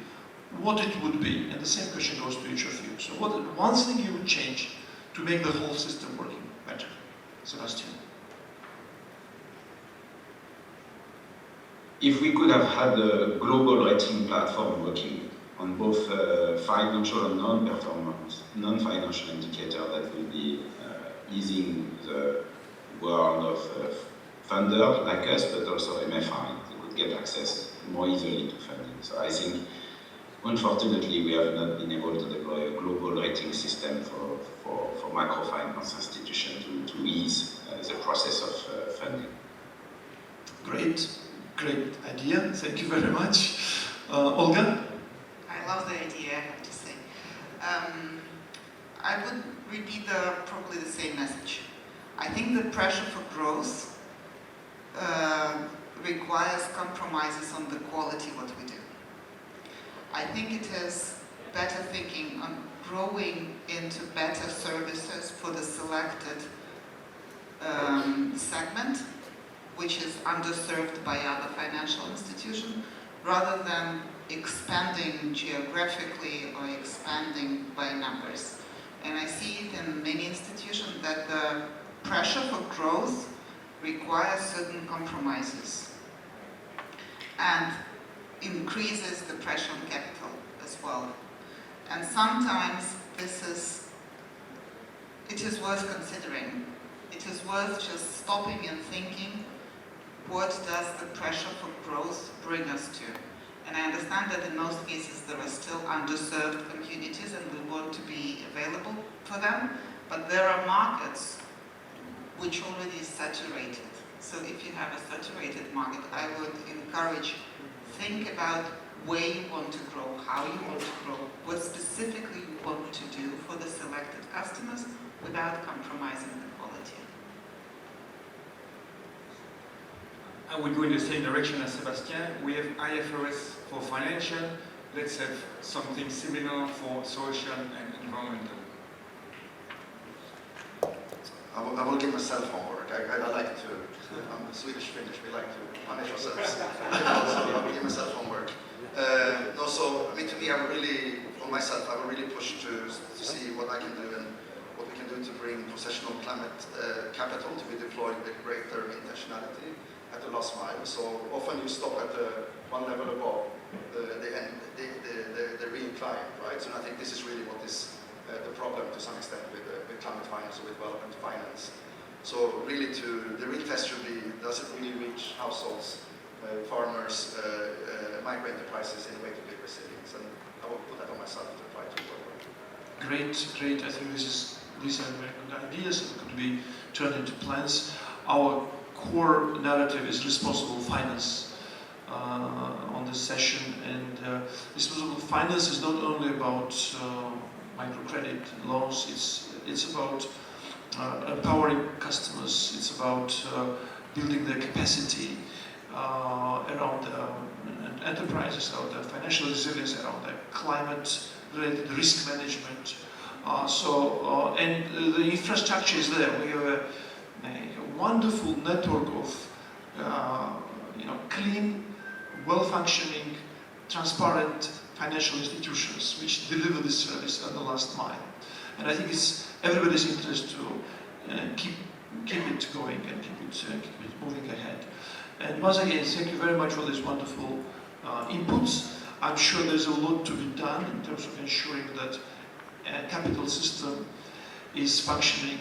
what it would be? And the same question goes to each of you. So what one thing you would change to make the whole system working better? Sébastien. If we could have had a global rating platform working on both financial and non-financial indicators, that will be easing the world of funders like us, but also MFI. They could get access more easily to funding. So I think, unfortunately, we have not been able to deploy a global rating system for microfinance. finance institution to ease the process of funding. Great idea. Thank you very much. Olga? I love the idea, I have to say. I would repeat probably the same message. I think the pressure for growth requires compromises on the quality of what we do. I think it is better thinking on growing into better services for the selected segment, which is underserved by other financial institutions, rather than expanding geographically or expanding by numbers. And I see it in many institutions that the pressure for growth requires certain compromises and increases the pressure on capital as well. And sometimes it is worth considering. It is worth just stopping and thinking, what does the pressure for growth bring us to? And I understand that in most cases there are still underserved communities and we want to be available for them, but there are markets which already is saturated. So if you have a saturated market, I would encourage, think about where you want to grow, how you want to grow, what specifically you want to do for the selected customers without compromising the quality. I would go in the same direction as Sébastien. We have IFRS for financial. Let's have something similar for social and environmental. I will give myself homework. I like to, I'm Swedish Finnish, we like to punish ourselves. So I will give myself homework. So to me, I will really, for myself, I will really push to see what I can do and what we can do to bring processional climate capital to be deployed with greater intentionality at the last mile. So often you stop at the one level above the real client, right? So I think this is really what is the problem to some extent with climate finance or with development finance. So really the real test should be, does it really reach households, farmers, micro enterprises in a way to be resilient? And I will put that on myself to try to work. Great. I think these are very good ideas that could be turned into plans. Our core narrative is responsible finance on this session, and responsible finance is not only about microcredit loans, it's about empowering customers, it's about building their capacity around enterprises, around their financial resilience, around their climate-related risk management. And the infrastructure is there. We have a wonderful network of clean, well-functioning, transparent financial institutions which deliver this service at the last mile. And I think it's everybody's interest to keep it going and keep it moving ahead. And once again, thank you very much for these wonderful inputs. I'm sure there's a lot to be done in terms of ensuring that a capital system is functioning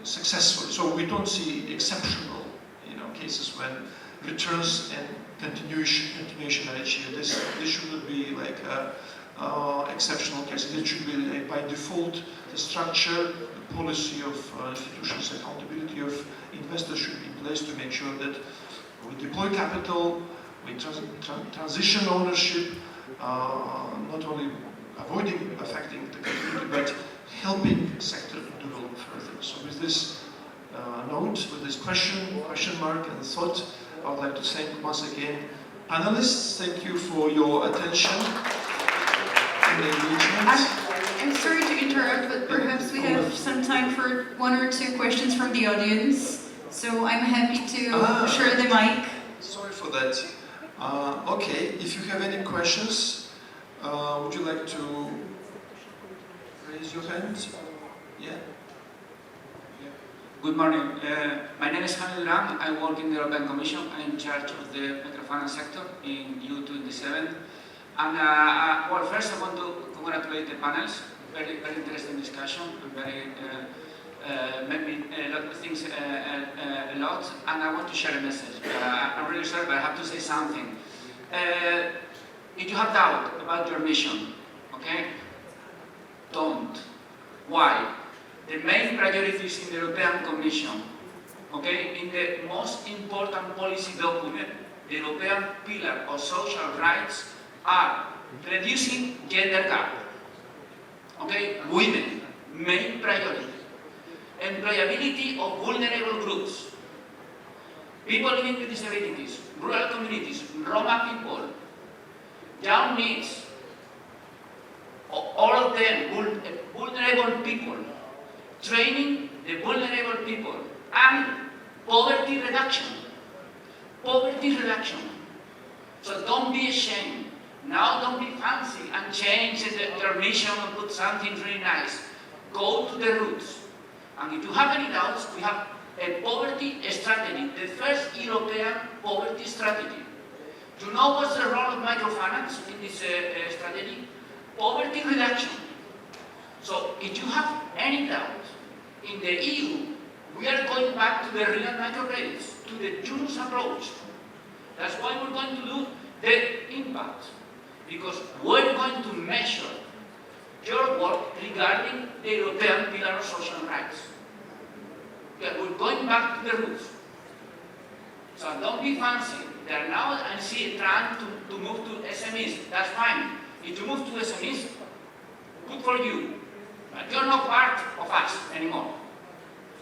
successfully. So we don't see exceptional cases when returns and continuation are achieved. This shouldn't be like exceptional cases. It should be by default the structure, the policy of institutions, accountability of investors should be in place to make sure that we deploy capital, we transition ownership, not only avoiding affecting the community, but helping the sector to develop further. So with this note, with this question mark and thought, I would like to thank once again panelists. Thank you for your attention and engagement. I'm sorry to interrupt, but perhaps we have some time for one or two questions from the audience. So I'm happy to share the mic. Sorry for that. Okay, if you have any questions, would you like to raise your hand? Yeah. Good morning. My name is Jaime Duran. I work in the European Commission. I'm in charge of the microfinance sector in EU27. And well, first I want to congratulate the panels. Very interesting discussion. Made me think a lot. And I want to share a message. I'm really sorry, but I have to say something. If you have doubt about your mission, okay, don't. Why? the main priorities in the European Commission, okay, in the most important policy document, the European Pillar of Social Rights, are reducing gender gap, okay, women, main priority, employability of vulnerable groups, people living with disabilities, rural communities, Roma people, young needs, all of them, vulnerable people, training the vulnerable people, and poverty reduction. Poverty reduction. So don't be ashamed. Now don't be fancy and change their mission and put something really nice. Go to the roots. And if you have any doubts, we have a poverty strategy, the first European poverty strategy. You know what's the role of microfinance in this strategy? Poverty reduction. So if you have any doubt, in the EU, we are going back to the real microcredits, to the Yunus approach. That's why we're going to do the impact, because we're going to measure your work regarding the European Pillar of Social Rights. Yeah, we're going back to the roots. So don't be fancy. They're now, I see, trying to move to SMEs. That's fine. If you move to SMEs, good for you. But you're not part of us anymore.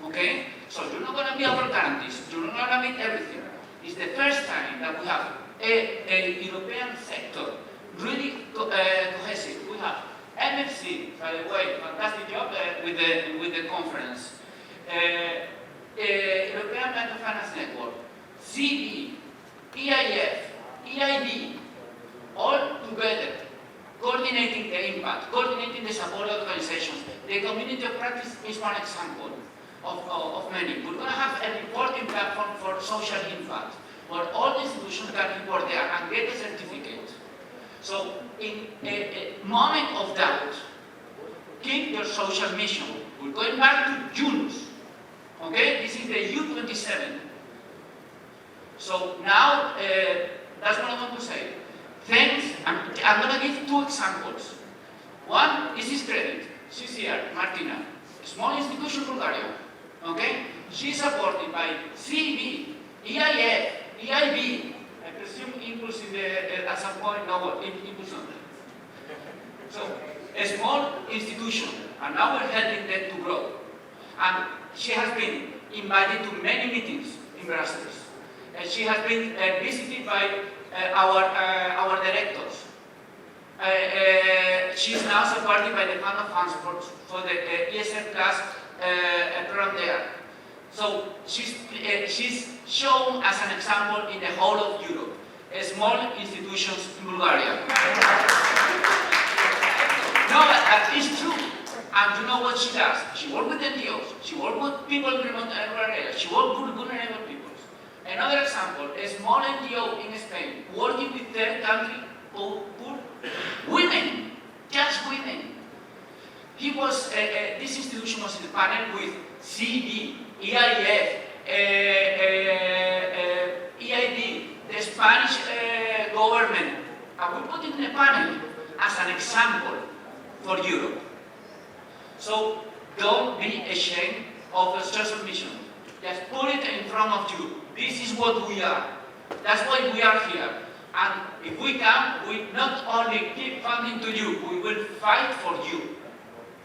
Okay? So you're not going to be our guarantees. You're not going to meet everything. It's the first time that we have a European sector really cohesive. We have MFC, by the way, fantastic job with the conference. European Microfinance Network, CB, EIF, EIB, all together, coordinating the impact, coordinating the support organizations. The community of practice is one example of many. We're going to have a reporting platform for social impact, where all the institutions can report there and get a certificate. So in a moment of doubt, keep your social mission. We're going back to Yunus. Okay, this is the U27. So now, that's what I want to say. Thanks, I'm going to give two examples. One is this credit. She's here, Martina. Small institution, Bulgaria. Okay? She's supported by CB, EIF, EIB. I presume Impulse in the, at some point, no, Impulse not. So, a small institution, and now we're helping them to grow. And she has been invited to many meetings in Brussels. And she has been visited by our directors. She's now supported by the Fund of Funds for the ESF Plus program there. So she's shown as an example in the whole of Europe, small institutions in Bulgaria. No, it's true. And you know what she does? She works with NGOs, she works with people in remote areas, she works with vulnerable people. Another example, a small NGO in Spain, working with third country poor women, just women. This institution was in the panel with CB, EIF, EID, the Spanish government, and we put it in a panel as an example for Europe. So don't be ashamed of the social mission. Just put it in front of you. This is what we are. That's why we are here. And if we can, we not only keep funding to you, we will fight for you.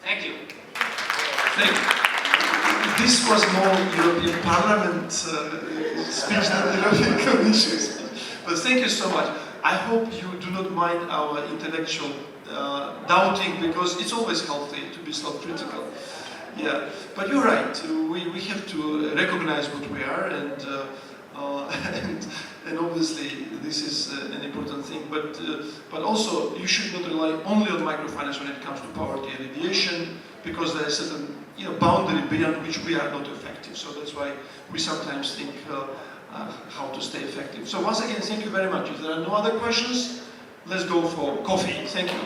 Thank you. Thank you. This was more European Parliament speech than the European Commission speech. But thank you so much. I hope you do not mind our intellectual doubting, because it's always healthy to be self-critical. Yeah, but you're right. We have to recognize what we are, and obviously this is an important thing. But also you should not rely only on microfinance when it comes to poverty alleviation, because there is a certain boundary beyond which we are not effective. So that's why we sometimes think how to stay effective. So once again, thank you very much. If there are no other questions, let's go for coffee. Thank you.